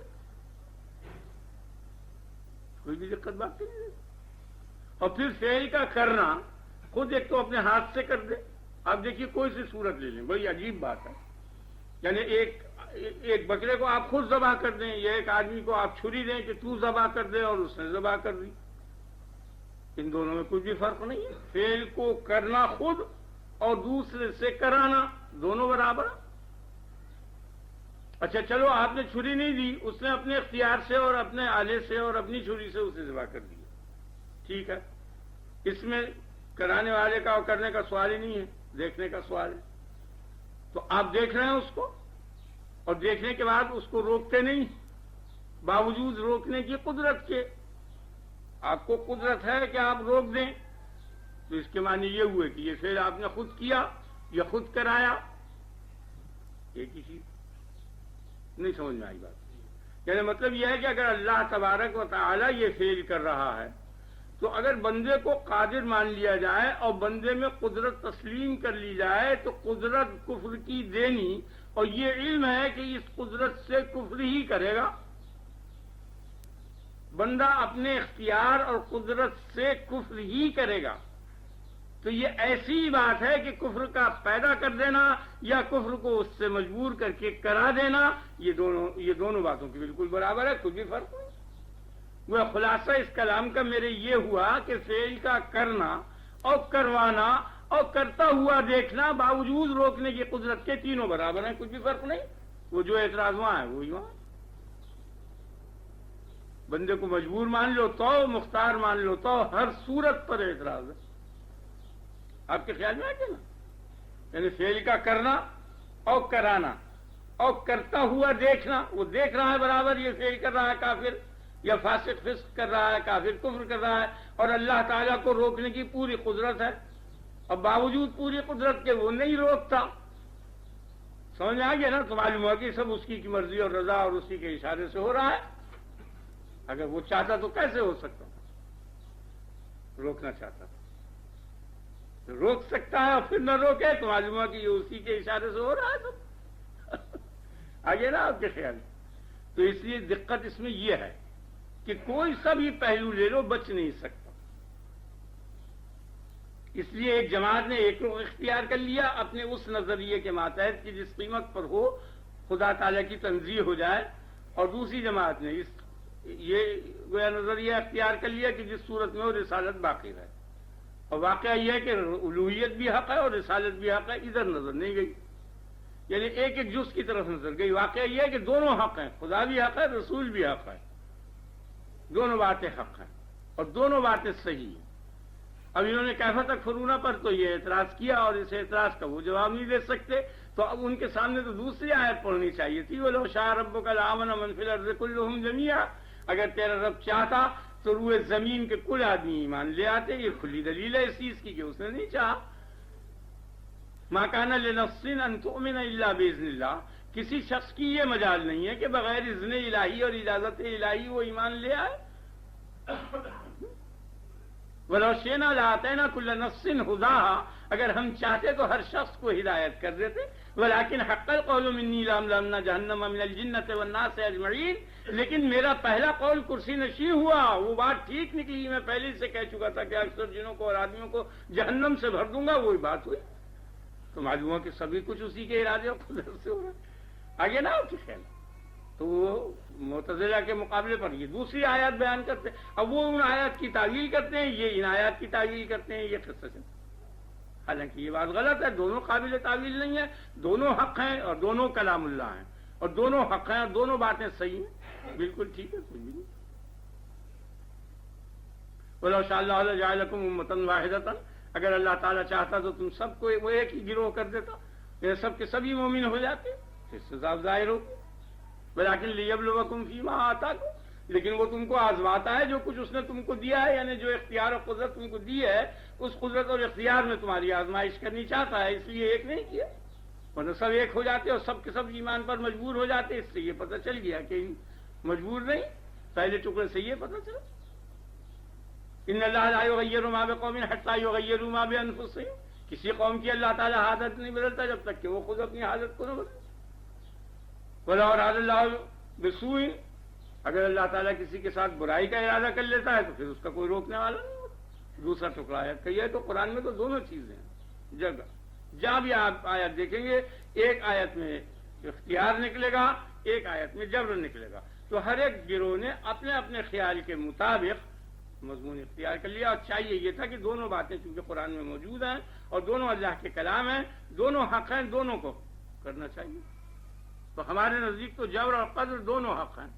کوئی بھی دقت باقی نہیں ہے۔ اور پھر فعل کا کرنا خود ایک تو اپنے ہاتھ سے کر دے۔ آپ دیکھیے کوئی سی صورت لے لیں، بڑی عجیب بات ہے، یعنی ایک بکرے کو آپ خود ذبح کر دیں، یا ایک آدمی کو آپ چھری دیں کہ تو ذبح کر دے اور اس نے ذبح کر دی، ان دونوں میں کچھ بھی فرق نہیں ہے۔ فعل کو کرنا خود اور دوسرے سے کرانا دونوں برابر۔ اچھا چلو آپ نے چھری نہیں دی، اس نے اپنے اختیار سے اور اپنے آلے سے اور اپنی چھری سے اسے ذبح کر دیا، ٹھیک ہے، اس میں کرانے والے کا اور کرنے کا سوال ہی نہیں ہے، دیکھنے کا سوال ہے۔ تو آپ دیکھ رہے ہیں اس کو، اور دیکھنے کے بعد اس کو روکتے نہیں، باوجود روکنے کی قدرت کے، آپ کو قدرت ہے کہ آپ روک دیں، تو اس کے معنی یہ ہوئے کہ یہ فعل آپ نے خود کیا یا خود کرایا، ایک ہی چیز۔ نہیں سمجھ میں آئی بات؟ یعنی مطلب یہ ہے کہ اگر اللہ تبارک و تعالی یہ فعل کر رہا ہے تو اگر بندے کو قادر مان لیا جائے اور بندے میں قدرت تسلیم کر لی جائے تو قدرت کفر کی دینی، اور یہ علم ہے کہ اس قدرت سے کفر ہی کرے گا، بندہ اپنے اختیار اور قدرت سے کفر ہی کرے گا، تو یہ ایسی بات ہے کہ کفر کا پیدا کر دینا یا کفر کو اس سے مجبور کر کے کرا دینا، یہ دونوں باتوں کی بالکل برابر ہے، کچھ بھی فرق نہیں۔ وہ خلاصہ اس کلام کا میرے یہ ہوا کہ فعل کا کرنا اور کروانا اور کرتا ہوا دیکھنا باوجود روکنے کی قدرت کے تینوں برابر ہیں، کچھ بھی فرق نہیں۔ وہ جو اعتراض وہاں ہے وہی وہاں۔ بندے کو مجبور مان لو تو، مختار مان لو تو، ہر صورت پر اعتراض ہے۔ آپ کے خیال میں آ گیا نا؟ یعنی فعل کا کرنا اور کرانا اور کرتا ہوا دیکھنا، وہ دیکھ رہا ہے برابر، یہ فعل کر رہا ہے کافر، یا فاسق فسق کر رہا ہے، کافر کفر کر رہا ہے، اور اللہ تعالیٰ کو روکنے کی پوری قدرت ہے، اور باوجود پوری قدرت کے وہ نہیں روکتا۔ سمجھ آ گیا نا؟ تو معلوم ہوا کہ سب اس کی مرضی اور رضا اور اسی کے اشارے سے ہو رہا ہے۔ اگر وہ چاہتا تو کیسے ہو سکتا؟ روکنا چاہتا تو روک سکتا ہے، اور پھر نہ روکے تو معلوم ہوا کہ یہ اسی کے اشارے سے ہو رہا ہے سب۔ آگے نا آپ کے خیال؟ تو اس لیے دقت اس میں یہ ہے کہ کوئی سا بھی پہلو لے لو بچ نہیں سکتا۔ اس لیے ایک جماعت نے ایک رخ اختیار کر لیا اپنے اس نظریے کے ماتحت کہ جس قیمت پر ہو خدا تعالیٰ کی تنزیہ ہو جائے، اور دوسری جماعت نے یہ گویا نظریہ اختیار کر لیا کہ جس صورت میں وہ رسالت باقی رہے۔ اور واقعہ یہ ہے کہ الوہیت بھی حق ہے اور رسالت بھی حق ہے، ادھر نظر نہیں گئی، یعنی ایک ایک جز کی طرف نظر گئی۔ واقعہ یہ ہے کہ دونوں حق ہیں، خدا بھی حق ہے، رسول بھی حق ہے، دونوں باتیں حق ہیں اور دونوں باتیں صحیح ہیں۔ اب انہوں نے کیف تکفرون پر تو یہ اعتراض کیا، اور اس اعتراض کا وہ جواب نہیں دے سکتے، تو اب ان کے سامنے تو دوسری آیت پڑھنی چاہیے تھی، وَلَوْ شَاءَ رَبُّكَ لَآمَنَ مَنْ فِي الْأَرْضِ كُلُّهُمْ جَمِيعًا، اگر تیرا رب چاہتا تو روئے زمین کے کل آدمی ایمان لے آتے۔ یہ کھلی دلیل ہے اس چیز کی کہ اس نے نہیں چاہا۔ مَا كَانَ لِنَفْسٍ أَن تُؤْمِنَ إِلَّا بِإِذْنِ اللَّهِ، کسی شخص کی یہ مجال نہیں ہے کہ بغیر اذن الہی اور اجازت الہی وہ ایمان لے آئے. وَلَوْ شِئْنَا لَآتَيْنَا كُلَّ نَفْسٍ هُدَاهَا، اگر ہم چاہتے تو ہر شخص کو ہدایت کر دیتے. وَلَٰكِنْ حَقَّ الْقَوْلُ مِنِّي لَأَمْلَأَنَّ جَهَنَّمَ مِنَ الْجِنَّةِ وَالنَّاسِ أَجْمَعِينَ، لیکن میرا پہلا قول کرسی نشین ہوا، وہ بات ٹھیک نکلی. میں پہلے سے کہہ چکا تھا کہ اکثر جنوں کو اور آدمیوں کو جہنم سے بھر دوں گا، وہی بات ہوئی. تو معلوم ہو کہ سبھی کچھ اسی کے ارادے اور قدرت سے ہو رہا ہے. آگے نہ ہو کہ خیر، تو وہ معتزلہ کے مقابلے پر یہ دوسری آیات بیان کرتے ہیں. اب وہ ان آیات کی تعویل کرتے ہیں، یہ ان آیات کی تعویل کرتے ہیں. یہ قصہ ہے. حالانکہ یہ بات غلط ہے، دونوں قابل تعویل نہیں ہے، دونوں حق ہیں اور دونوں کلام اللہ ہیں، اور دونوں حق ہیں اور دونوں باتیں صحیح ہیں. بالکل ٹھیک ہے، کوئی بھی نہیں. وَلَوْ شَاءَ اللَّهُ لَجَعَلَكُمْ أُمَّةً وَاحِدَةً، اگر اللہ تعالیٰ چاہتا تو تم سب کو وہ ایک ہی گروہ کر دیتا، یہ سب کے سبھی مومن ہو جاتے. اس سے صاف ظاہر ہو. وَلَٰكِن لِيَبْلُوَكُمْ فِي مَا آتَاكُمْ، لیکن وہ تم کو آزماتا ہے جو کچھ اس نے تم کو دیا ہے، یعنی جو اختیار اور قدرت تم کو دی ہے، اس قدرت اور اختیار میں تمہاری آزمائش کرنی چاہتا ہے، اس لیے ایک نہیں کیا. ورنہ سب ایک ہو جاتے اور سب کے سب ایمان پر مجبور ہو جاتے. اس سے یہ پتہ چل گیا کہ مجبور نہیں، پہلے ٹکڑے سے یہ پتہ چلا. ان اللہ لا یغیر ما بقوم حتی یغیروا ما بانفسہم، کسی قوم کی اللہ تعالیٰ حالت نہیں بدلتا جب تک کہ وہ خود اپنی حالت کو نہ بدلے. وَلَوْ أَرَادَ اللَّهُ بِسُوءٍ، اگر اللہ تعالیٰ کسی کے ساتھ برائی کا ارادہ کر لیتا ہے تو پھر اس کا کوئی روکنے والا نہیں ہوتا. دوسرا ٹکڑا آیت کا یہ ہے. تو قرآن میں تو دونوں چیزیں ہیں. جہاں بھی آپ آیت دیکھیں گے، ایک آیت میں اختیار نکلے گا، ایک آیت میں جبر نکلے گا. تو ہر ایک گروہ نے اپنے اپنے خیال کے مطابق مضمون اختیار کر لیا. اور چاہیے یہ تھا کہ دونوں باتیں چونکہ قرآن میں موجود ہیں اور دونوں اللہ کے کلام ہیں، دونوں حق ہیں، دونوں کو کرنا چاہیے. تو ہمارے نزدیک تو جبر اور قدر دونوں حق ہیں.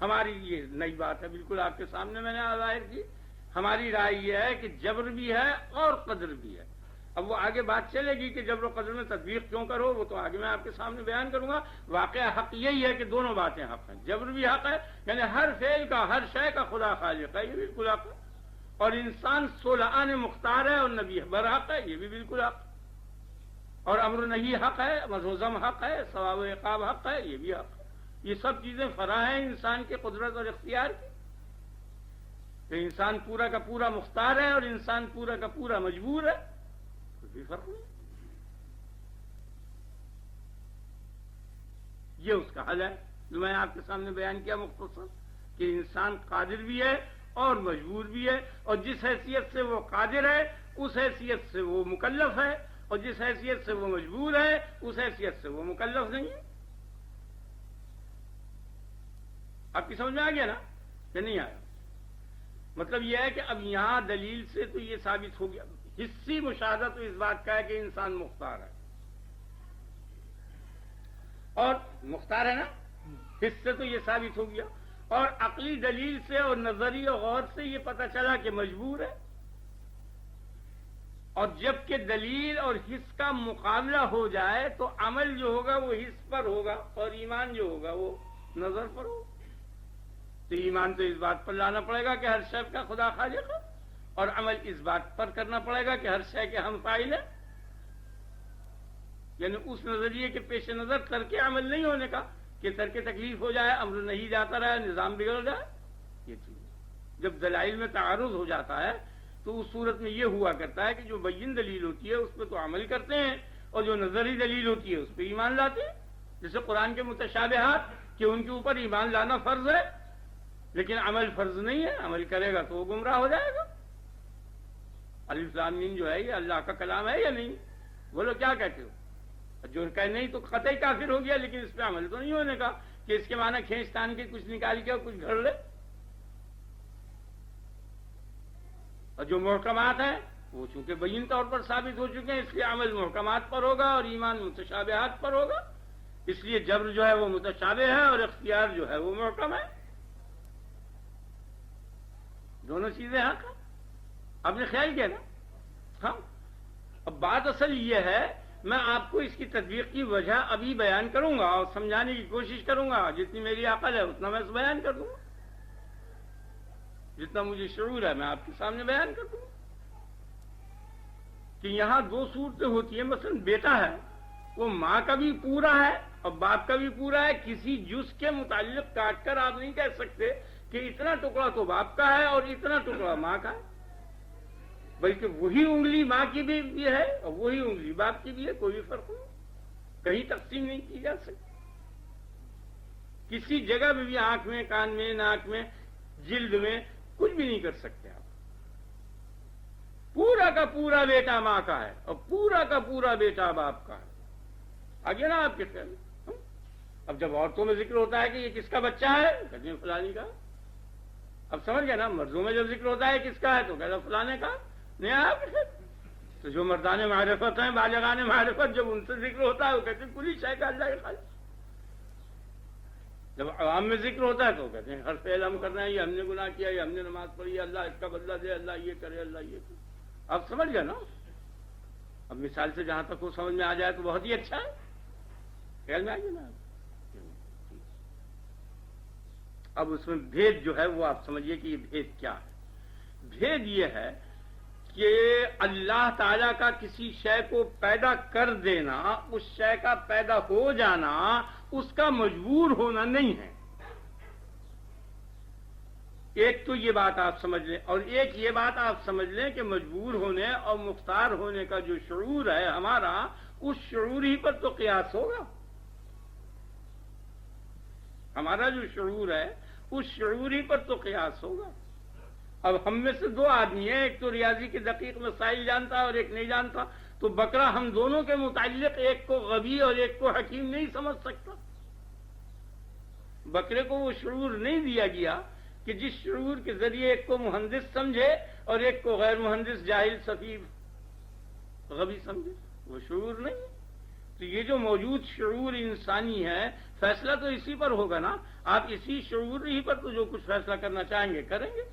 ہماری یہ نئی بات ہے، بالکل آپ کے سامنے میں نے ظاہر کی. ہماری رائے یہ ہے کہ جبر بھی ہے اور قدر بھی ہے. اب وہ آگے بات چلے گی کہ جبر و قدر میں تطبیق کیوں کرو، وہ تو آگے میں آپ کے سامنے بیان کروں گا. واقعہ حق یہی ہے کہ دونوں باتیں حق ہیں. جبر بھی حق ہے، یعنی ہر فعل کا، ہر شے کا خدا خالق ہے، یہ بالکل حق ہے. اور انسان صلحان مختار ہے اور نبی برحق ہے، یہ بھی بالکل حق ہے. اور امر نہیں حق ہے، مذہم حق ہے، ثواب و عقاب حق ہے، یہ بھی حق ہے. یہ سب چیزیں فرع ہیں انسان کے قدرت اور اختیار کی. کہ انسان پورا کا پورا مختار ہے اور انسان پورا کا پورا مجبور ہے، کوئی فرق نہیں. یہ اس کا حل ہے جو میں آپ کے سامنے بیان کیا مختصر، کہ انسان قادر بھی ہے اور مجبور بھی ہے، اور جس حیثیت سے وہ قادر ہے اس حیثیت سے وہ مکلف ہے، اور جس حیثیت سے وہ مجبور ہے اس حیثیت سے وہ مکلف نہیں ہے. آپ کی سمجھ میں آ گیا نا کہ نہیں آیا؟ مطلب یہ ہے کہ اب یہاں دلیل سے تو یہ ثابت ہو گیا، حسی مشاہدہ تو اس بات کا ہے کہ انسان مختار ہے، اور مختار ہے نا، حس سے تو یہ ثابت ہو گیا. اور عقلی دلیل سے اور نظری اور غور سے یہ پتہ چلا کہ مجبور ہے. اور جب کہ دلیل اور حس کا مقابلہ ہو جائے تو عمل جو ہوگا وہ حس پر ہوگا اور ایمان جو ہوگا وہ نظر پر ہوگا. تو ایمان تو اس بات پر لانا پڑے گا کہ ہر شے کا خدا خالق ہے، اور عمل اس بات پر کرنا پڑے گا کہ ہر شے کے ہم فاعل ہیں. یعنی اس نظریے کے پیش نظر ترک عمل نہیں ہونے کا کہ ترک تکلیف ہو جائے، امر نہیں جاتا رہے، نظام بگڑ جائے. یہ چیز جب دلائل میں تعارض ہو جاتا ہے تو اس صورت میں یہ ہوا کرتا ہے کہ جو بین دلیل ہوتی ہے اس پہ تو عمل کرتے ہیں، اور جو نظری دلیل ہوتی ہے اس پہ ایمان لاتے ہیں. جیسے قرآن کے متشابہات کہ ان کے اوپر ایمان لانا فرض ہے لیکن عمل فرض نہیں ہے، عمل کرے گا تو وہ گمراہ ہو جائے گا. الف لام میم جو ہے یہ اللہ کا کلام ہے یا نہیں؟ بولو کیا کہتے ہو؟ جو کہ نہیں تو قطعی کافر ہو گیا، لیکن اس پہ عمل تو نہیں ہونے کا کہ اس کے معنی کھینچ تان کے کچھ نکال کے اور کچھ گھڑ لے. اور جو محکمات ہیں وہ چونکہ بین طور پر ثابت ہو چکے ہیں، اس لیے عمل محکمات پر ہوگا اور ایمان متشابہات پر ہوگا. اس لیے جبر جو ہے وہ متشابہ ہے اور اختیار جو ہے وہ محکم ہے. دونوں چیزیں حق ہیں. آپ نے خیال کیا نا؟ ہاں. اب بات اصل یہ ہے، میں آپ کو اس کی تطبیق کی وجہ ابھی بیان کروں گا اور سمجھانے کی کوشش کروں گا. جتنی میری عقل ہے اتنا میں بیان کر دوں گا، جتنا مجھے شعور ہے میں آپ کے سامنے بیان کر دوں گا. کہ یہاں دو صورتیں ہوتی ہیں. مثلا بیٹا ہے وہ ماں کا بھی پورا ہے اور باپ کا بھی پورا ہے. کسی جز کے متعلق کاٹ کر آپ نہیں کہہ سکتے کہ اتنا ٹکڑا تو باپ کا ہے اور اتنا ٹکڑا ماں کا ہے، بلکہ وہی انگلی ماں کی بھی ہے اور وہی انگلی باپ کی بھی ہے، کوئی فرق نہیں، کہیں تقسیم نہیں کی جا سکتی. کسی جگہ میں بھی آنکھ میں، کان میں، ناک میں، جلد میں کچھ بھی نہیں کر سکتے آپ. پورا کا پورا بیٹا ماں کا ہے اور پورا کا پورا بیٹا باپ کا ہے. آگے نا آپ کے خیال میں. اب جب عورتوں میں ذکر ہوتا ہے کہ یہ کس کا بچہ ہے، کہتے ہیں فلانی کا. اب سمجھ گئے نا. مردوں میں جب ذکر ہوتا ہے کس کا ہے تو کہتا فلانے کا. نہیں آپ تو جو مردان معرفت ہیں، بالغان معرفت، جب ان سے ذکر ہوتا ہے وہ کہتے ہیں کلی شے کا اللہ کے خالق. جب عوام میں ذکر ہوتا ہے تو کہتے ہیں ہر فعل ہم کرنا ہے، یہ ہم نے گناہ کیا، یہ ہم نے نماز پڑھی، اللہ اس کا بدلہ دے، اللہ یہ کرے، اللہ یہ کرے. اب سمجھ گئے نا. اب مثال سے جہاں تک وہ سمجھ میں آ جائے تو بہت ہی اچھا ہے. خیال میں آئیے نا. اب اس میں بھید جو ہے وہ آپ سمجھیے کہ یہ بھید کیا ہے. بھید یہ ہے کہ اللہ تعالیٰ کا کسی شے کو پیدا کر دینا، اس شے کا پیدا ہو جانا، اس کا مجبور ہونا نہیں ہے. ایک تو یہ بات آپ سمجھ لیں، اور ایک یہ بات آپ سمجھ لیں کہ مجبور ہونے اور مختار ہونے کا جو شعور ہے ہمارا، اس شعور ہی پر تو قیاس ہوگا. ہمارا جو شعور ہے اس شعور ہی پر تو قیاس ہوگا. اب ہم میں سے دو آدمی ہیں، ایک تو ریاضی کے دقیق مسائل جانتا اور ایک نہیں جانتا، تو بکرا ہم دونوں کے متعلق ایک کو غبی اور ایک کو حکیم نہیں سمجھ سکتا. بکرے کو وہ شعور نہیں دیا گیا کہ جس شعور کے ذریعے ایک کو مہندس سمجھے اور ایک کو غیر مہندس، جاہل، سفیہ، غبی سمجھے. وہ شعور نہیں. تو یہ جو موجود شعور انسانی ہے، فیصلہ تو اسی پر ہوگا نا. آپ اسی شعور ہی پر تو جو کچھ فیصلہ کرنا چاہیں گے کریں گے.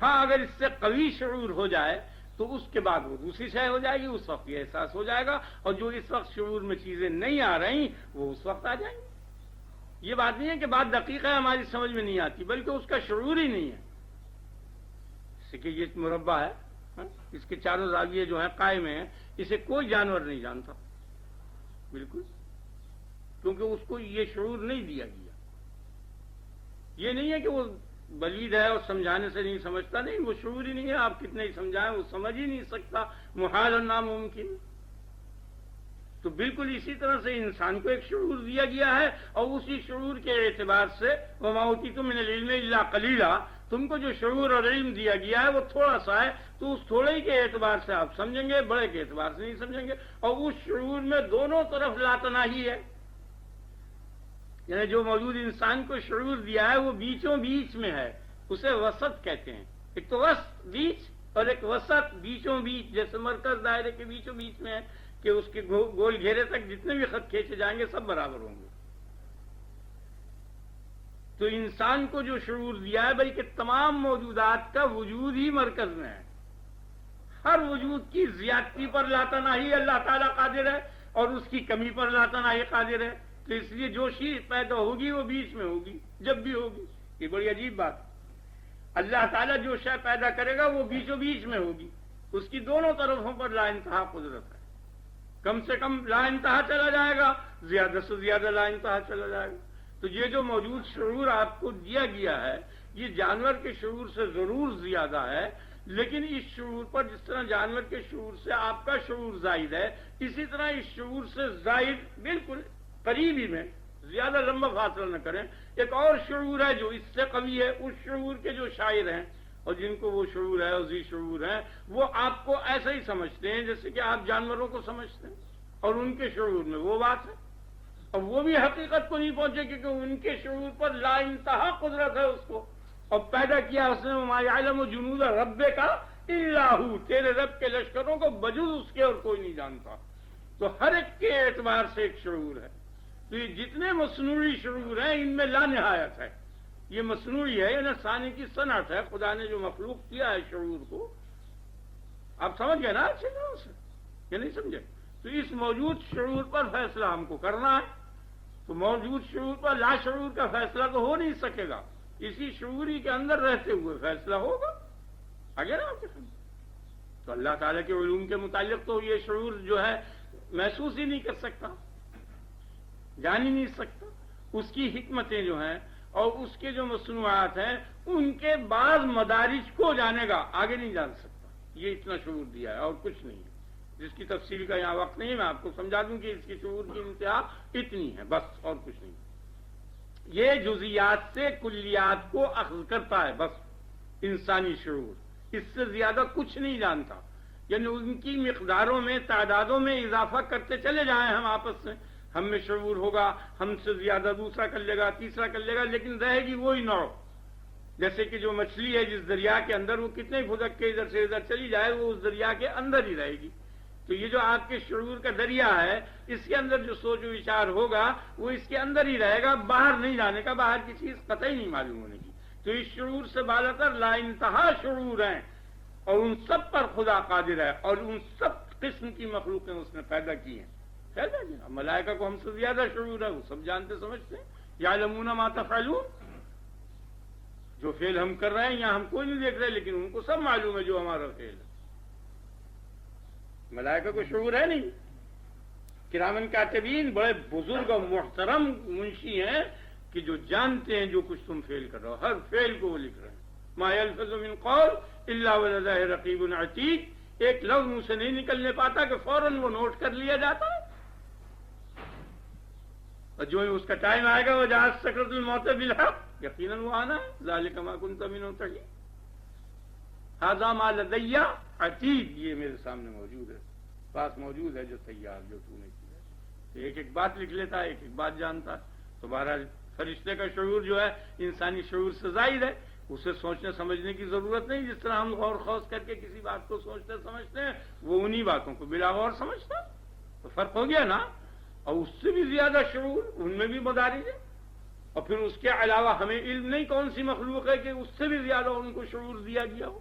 ہاں اگر اس سے قوی شعور ہو جائے تو اس کے بعد وہ دوسری شے ہو جائے گی، اس وقت یہ احساس ہو جائے گا، اور جو اس وقت شعور میں چیزیں نہیں آ رہی وہ اس وقت آ جائیں گی. یہ بات نہیں ہے کہ بات دقیق ہے ہماری سمجھ میں نہیں آتی، بلکہ اس کا شعور ہی نہیں ہے. جیسے کہ یہ مربع ہے، اس کے چاروں زاویے جو ہیں قائم ہیں، اسے کوئی جانور نہیں جانتا بالکل، کیونکہ اس کو یہ شعور نہیں دیا گیا. یہ نہیں ہے کہ وہ بلید ہے اور سمجھانے سے نہیں سمجھتا، نہیں، وہ شعور ہی نہیں ہے. آپ کتنے ہی سمجھائیں وہ سمجھ ہی نہیں سکتا، محال اور ناممکن. تو بالکل اسی طرح سے انسان کو ایک شعور دیا گیا ہے، اور اسی شعور کے اعتبار سے وَمَا أُوتِيتُم مِّنَ الْعِلْمِ إِلَّا قَلِيلًا، تم کو جو شعور اور علم دیا گیا ہے وہ تھوڑا سا ہے، تو اس تھوڑے کے اعتبار سے آپ سمجھیں گے، بڑے کے اعتبار سے نہیں سمجھیں گے. اور اس شعور میں دونوں طرف لاتناہی ہے. یعنی جو موجود انسان کو شعور دیا ہے وہ بیچوں بیچ میں ہے، اسے وسط کہتے ہیں. ایک تو وسط بیچ اور ایک وسط بیچوں بیچ، جیسے مرکز دائرے کے بیچوں بیچ میں ہے کہ اس کے گول گھیرے تک جتنے بھی خط کھینچے جائیں گے سب برابر ہوں گے. تو انسان کو جو شعور دیا ہے بلکہ تمام موجودات کا وجود ہی مرکز میں ہے. ہر وجود کی زیادتی پر لاتناہی اللہ تعالیٰ قادر ہے اور اس کی کمی پر لاتناہی قادر ہے. تو اس لیے جو چیز پیدا ہوگی وہ بیچ میں ہوگی جب بھی ہوگی. یہ بڑی عجیب بات ہے. اللہ تعالیٰ جو شے پیدا کرے گا وہ بیچوں بیچ میں ہوگی، اس کی دونوں طرفوں پر لا انتہا قدرت ہے. کم سے کم لا انتہا چلا جائے گا، زیادہ سے زیادہ لا انتہا چلا جائے گا. تو یہ جو موجود شعور آپ کو دیا گیا ہے یہ جانور کے شعور سے ضرور زیادہ ہے، لیکن اس شعور پر جس طرح جانور کے شعور سے آپ کا شعور زائد ہے، اسی طرح اس شعور سے زائد بالکل قریب ہی میں، زیادہ لمبا فاصلہ نہ کریں، ایک اور شعور ہے جو اس سے قوی ہے. اس شعور کے جو شاعر ہیں اور جن کو وہ شعور ہے اور ذی شعور ہے، وہ آپ کو ایسا ہی سمجھتے ہیں جیسے کہ آپ جانوروں کو سمجھتے ہیں، اور ان کے شعور میں وہ بات ہے. اور وہ بھی حقیقت کو نہیں پہنچے کیونکہ ان کے شعور پر لا انتہا قدرت ہے. اس کو اور پیدا کیا اس نے وَمَا يَعْلَمُ جُنُودَ رَبِّكَ إِلَّا هُوَ، تیرے رب کے لشکروں کو بجز اس کے اور کوئی نہیں جانتا. تو ہر ایک کے اعتبار سے ایک شعور ہے. تو یہ جتنے مصنوعی شعور ہیں ان میں لا نہایت ہے. یہ مصنوعی ہے، یعنی ثانی کی صنعت ہے. خدا نے جو مخلوق کیا ہے شعور کو، آپ سمجھ گئے نا اچھی طرح سے، یہ نہیں سمجھے؟ تو اس موجود شعور پر فیصلہ ہم کو کرنا ہے. تو موجود شعور پر لا شعور کا فیصلہ تو ہو نہیں سکے گا، اسی شعوری کے اندر رہتے ہوئے فیصلہ ہوگا. آگے نا آپ کے سمجھ. تو اللہ تعالیٰ کے علوم کے متعلق تو یہ شعور جو ہے محسوس ہی نہیں کر سکتا. جان ہی نہیں سکتا. اس کی حکمتیں جو ہیں اور اس کے جو مصنوعات ہیں ان کے بعض مدارج کو جانے گا، آگے نہیں جان سکتا. یہ اتنا شعور دیا ہے اور کچھ نہیں ہے، جس کی تفصیل کا یہاں وقت نہیں ہے. میں آپ کو سمجھا دوں کہ اس کی شعور کی انتہا اتنی ہے بس، اور کچھ نہیں. یہ جزیات سے کلیات کو اخذ کرتا ہے بس انسانی شعور، اس سے زیادہ کچھ نہیں جانتا. یعنی ان کی مقداروں میں تعدادوں میں اضافہ کرتے چلے جائیں ہم آپس میں، ہم میں شعور ہوگا، ہم سے زیادہ دوسرا کر لے گا، تیسرا کر لے گا، لیکن رہے گی وہی نوع. جیسے کہ جو مچھلی ہے جس دریا کے اندر، وہ کتنے پھدک کے ادھر سے ادھر چلی جائے وہ اس دریا کے اندر ہی رہے گی. تو یہ جو آپ کے شعور کا دریا ہے، اس کے اندر جو سوچ و وچار ہوگا وہ اس کے اندر ہی رہے گا، باہر نہیں جانے کا، باہر کی چیز قطعی نہیں معلوم ہونے کی. تو اس شعور سے بالا تر لا انتہا شعور ہیں، اور ان سب پر خدا قادر ہے، اور ان سب قسم کی مخلوقیں اس نے پیدا کی ہیں. ملائکہ کو ہم سے زیادہ شعور ہے، وہ سب جانتے سمجھتے ہیں. یعلمون ما تفعلون، جو فعل ہم کر رہے ہیں یہاں ہم کوئی نہیں دیکھ رہے، لیکن ان کو سب معلوم ہے جو ہمارا فعل ہے. ملائکہ کو شعور ہے نہیں. کرامن کاتبین بڑے بزرگ اور محترم منشی ہیں کہ جو جانتے ہیں جو کچھ تم فعل کر رہے ہو، ہر فعل کو وہ لکھ رہے ہیں. ما یلفظ من قول الا ولدیہ رقیب عتید، ایک لفظ منہ سے نہیں نکلنے پاتا کہ فوراً وہ نوٹ کر لیا جاتا ہے. اور جو اس کا ٹائم آئے گا وہ جہاں سکرۃ الموت بالحق، یقیناً وہ آنا ہے. ذالک ما کنت منہ تحید، ھذا ما لدی عتید، یہ میرے سامنے موجود ہے، پاس موجود ہے جو تیار، جو تو نے کیا. تو ایک ایک بات لکھ لیتا ہے، ایک ایک بات جانتا ہے. تو بہرحال فرشتے کا شعور جو ہے انسانی شعور سے زائد ہے، اسے سوچنے سمجھنے کی ضرورت نہیں. جس طرح ہم غور خوض کر کے کسی بات کو سوچتے سمجھتے ہیں، وہ انہی باتوں کو بلا غور سمجھتا ہے. تو فرق ہو گیا نا. اور اس سے بھی زیادہ شعور ان میں بھی مدارج ہے. اور پھر اس کے علاوہ ہمیں علم نہیں کون سی مخلوق ہے کہ اس سے بھی زیادہ ان کو شعور دیا گیا ہو.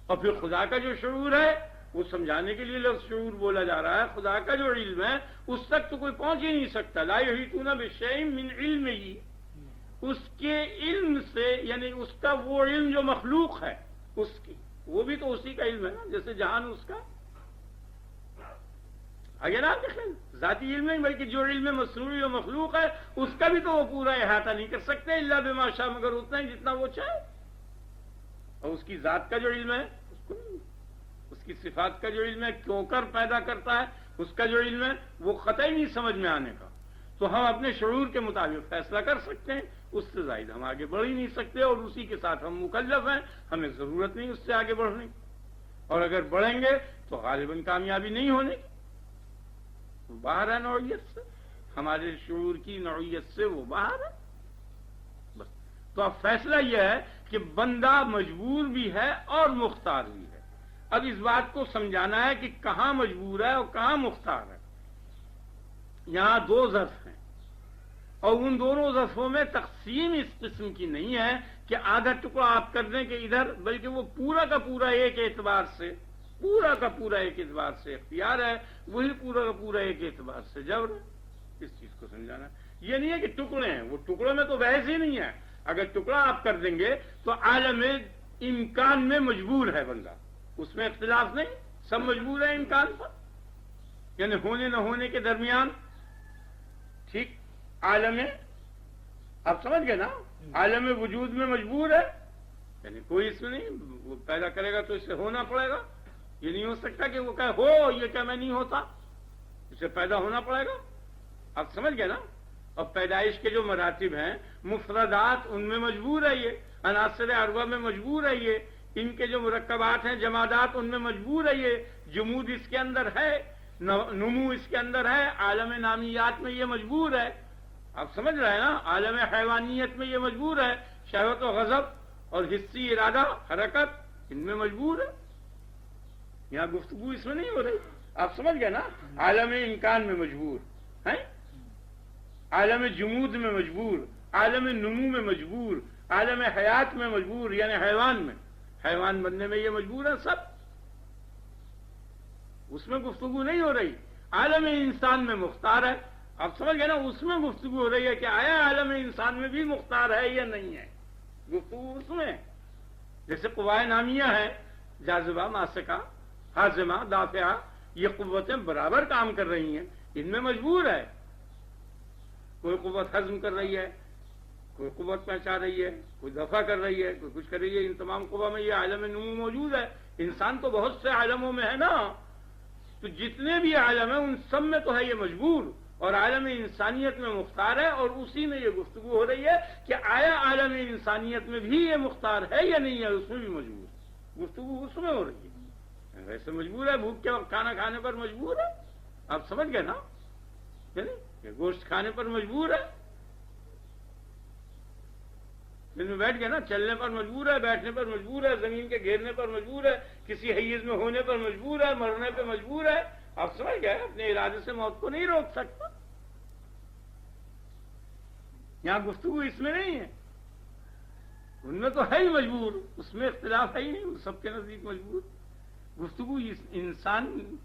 اور پھر خدا کا جو شعور ہے وہ سمجھانے کے لیے لفظ شعور بولا جا رہا ہے. خدا کا جو علم ہے اس تک تو کوئی پہنچ ہی نہیں سکتا. لا یحیطون بشیء من علمہ، اس کے علم سے، یعنی اس کا وہ علم جو مخلوق ہے اس کی، وہ بھی تو اسی کا علم ہے نا. جیسے جہان اس کا اگر آپ دیکھیں ذاتی علم نہیں، بلکہ جو علم مصنوعی و مخلوق ہے اس کا بھی تو وہ پورا احاطہ نہیں کر سکتے الا بما شاء، مگر اتنا ہی جتنا وہ چاہے. اور اس کی ذات کا جو علم ہے اس کو نہیں، اس کی صفات کا جو علم ہے، کیوں کر پیدا کرتا ہے اس کا جو علم ہے وہ قطعی نہیں سمجھ میں آنے کا. تو ہم اپنے شعور کے مطابق فیصلہ کر سکتے ہیں، اس سے زائد ہم آگے بڑھ ہی نہیں سکتے. اور اسی کے ساتھ ہم مکلف ہیں، ہمیں ضرورت نہیں اس سے آگے بڑھنے کی. اور اگر بڑھیں گے تو غالباً کامیابی نہیں ہونے کی. باہر ہے نوعیت سے، ہمارے شعور کی نوعیت سے وہ باہر ہے بس. تو اب فیصلہ یہ ہے کہ بندہ مجبور بھی ہے اور مختار بھی ہے. اب اس بات کو سمجھانا ہے کہ کہاں مجبور ہے اور کہاں مختار ہے. یہاں دو ظرف ہیں، اور ان دونوں ظرفوں میں تقسیم اس قسم کی نہیں ہے کہ آدھا ٹکڑا آپ کر دیں کہ ادھر، بلکہ وہ پورا کا پورا ایک اعتبار سے، پورا کا پورا ایک اعتبار سے اختیار ہے، وہی پورا کا پورا ایک اعتبار سے جبر ہے. اس چیز کو سمجھانا یہ نہیں ہے کہ ٹکڑے ہیں، وہ ٹکڑوں میں تو بحث ہی نہیں ہے. اگر ٹکڑا آپ کر دیں گے تو عالم امکان میں مجبور ہے بندہ، اس میں اختلاف نہیں، سب مجبور ہے امکان پر، یعنی ہونے نہ ہونے کے درمیان. ٹھیک، عالم آپ سمجھ گئے نا، عالم وجود میں مجبور ہے، یعنی کوئی اس میں نہیں، وہ پیدا کرے گا تو اس سے ہونا پڑے گا. یہ نہیں ہو سکتا کہ وہ کہے ہو، یہ کہ میں نہیں ہوتا، اسے پیدا ہونا پڑے گا. آپ سمجھ گئے نا. اور پیدائش کے جو مراتب ہیں، مفردات ان میں مجبور ہے، یہ عناصر اربع میں مجبور ہے، یہ ان کے جو مرکبات ہیں جمادات ان میں مجبور ہے، یہ جمود اس کے اندر ہے، نمو اس کے اندر ہے. عالم نامیات میں یہ مجبور ہے، آپ سمجھ رہے ہیں نا. عالم حیوانیت میں یہ مجبور ہے، شہوت و غضب اور حسی ارادہ حرکت ان میں مجبور ہے. یہاں گفتگو اس میں نہیں ہو رہی، آپ سمجھ گئے نا. عالم امکان میں مجبور ہے، عالم جمود میں مجبور، عالم نمو میں مجبور، عالم حیات میں مجبور، یعنی حیوان میں، حیوان بننے میں یہ مجبور ہے سب. اس میں گفتگو نہیں ہو رہی. عالم انسان میں مختار ہے، آپ سمجھ گئے نا. اس میں گفتگو ہو رہی ہے کہ آیا عالم انسان میں بھی مختار ہے یا نہیں ہے. گفتگو اس میں، جیسے قوائے نامیہ ہے، جاذبہ، ماسکہ، حازمہ، دافعہ، یہ قوتیں برابر کام کر رہی ہیں، ان میں مجبور ہے. کوئی قوت ہضم کر رہی ہے، کوئی قوت پہنچا رہی ہے، کوئی دفع کر رہی ہے، کوئی کچھ کر رہی ہے. ان تمام قوا میں یہ عالم نمو موجود ہے. انسان تو بہت سے عالموں میں ہے نا، تو جتنے بھی عالم ہیں ان سب میں تو ہے یہ مجبور، اور عالم انسانیت میں مختار ہے. اور اسی میں یہ گفتگو ہو رہی ہے کہ آیا عالم انسانیت میں بھی یہ مختار ہے یا نہیں ہے، اس میں بھی مجبور. گفتگو اس میں ہو رہی ہے. ویسے مجبور ہے، بھوک کے وقت کھانا کھانے پر مجبور ہے. آپ سمجھ گئے نا، کہ گوشت کھانے پر مجبور ہے. دن میں بیٹھ گئے نا، چلنے پر مجبور ہے، بیٹھنے پر مجبور ہے، زمین کے گھیرنے پر مجبور ہے، کسی حیز میں ہونے پر مجبور ہے، مرنے پہ مجبور ہے. آپ سمجھ گئے، اپنے ارادے سے موت کو نہیں روک سکتا. یہاں گفتگو اس میں نہیں ہے. ان میں تو ہے ہی مجبور، اس میں اختلاف ہے ہی نہیں، سب کے نزدیک مجبور. گفتگو انسان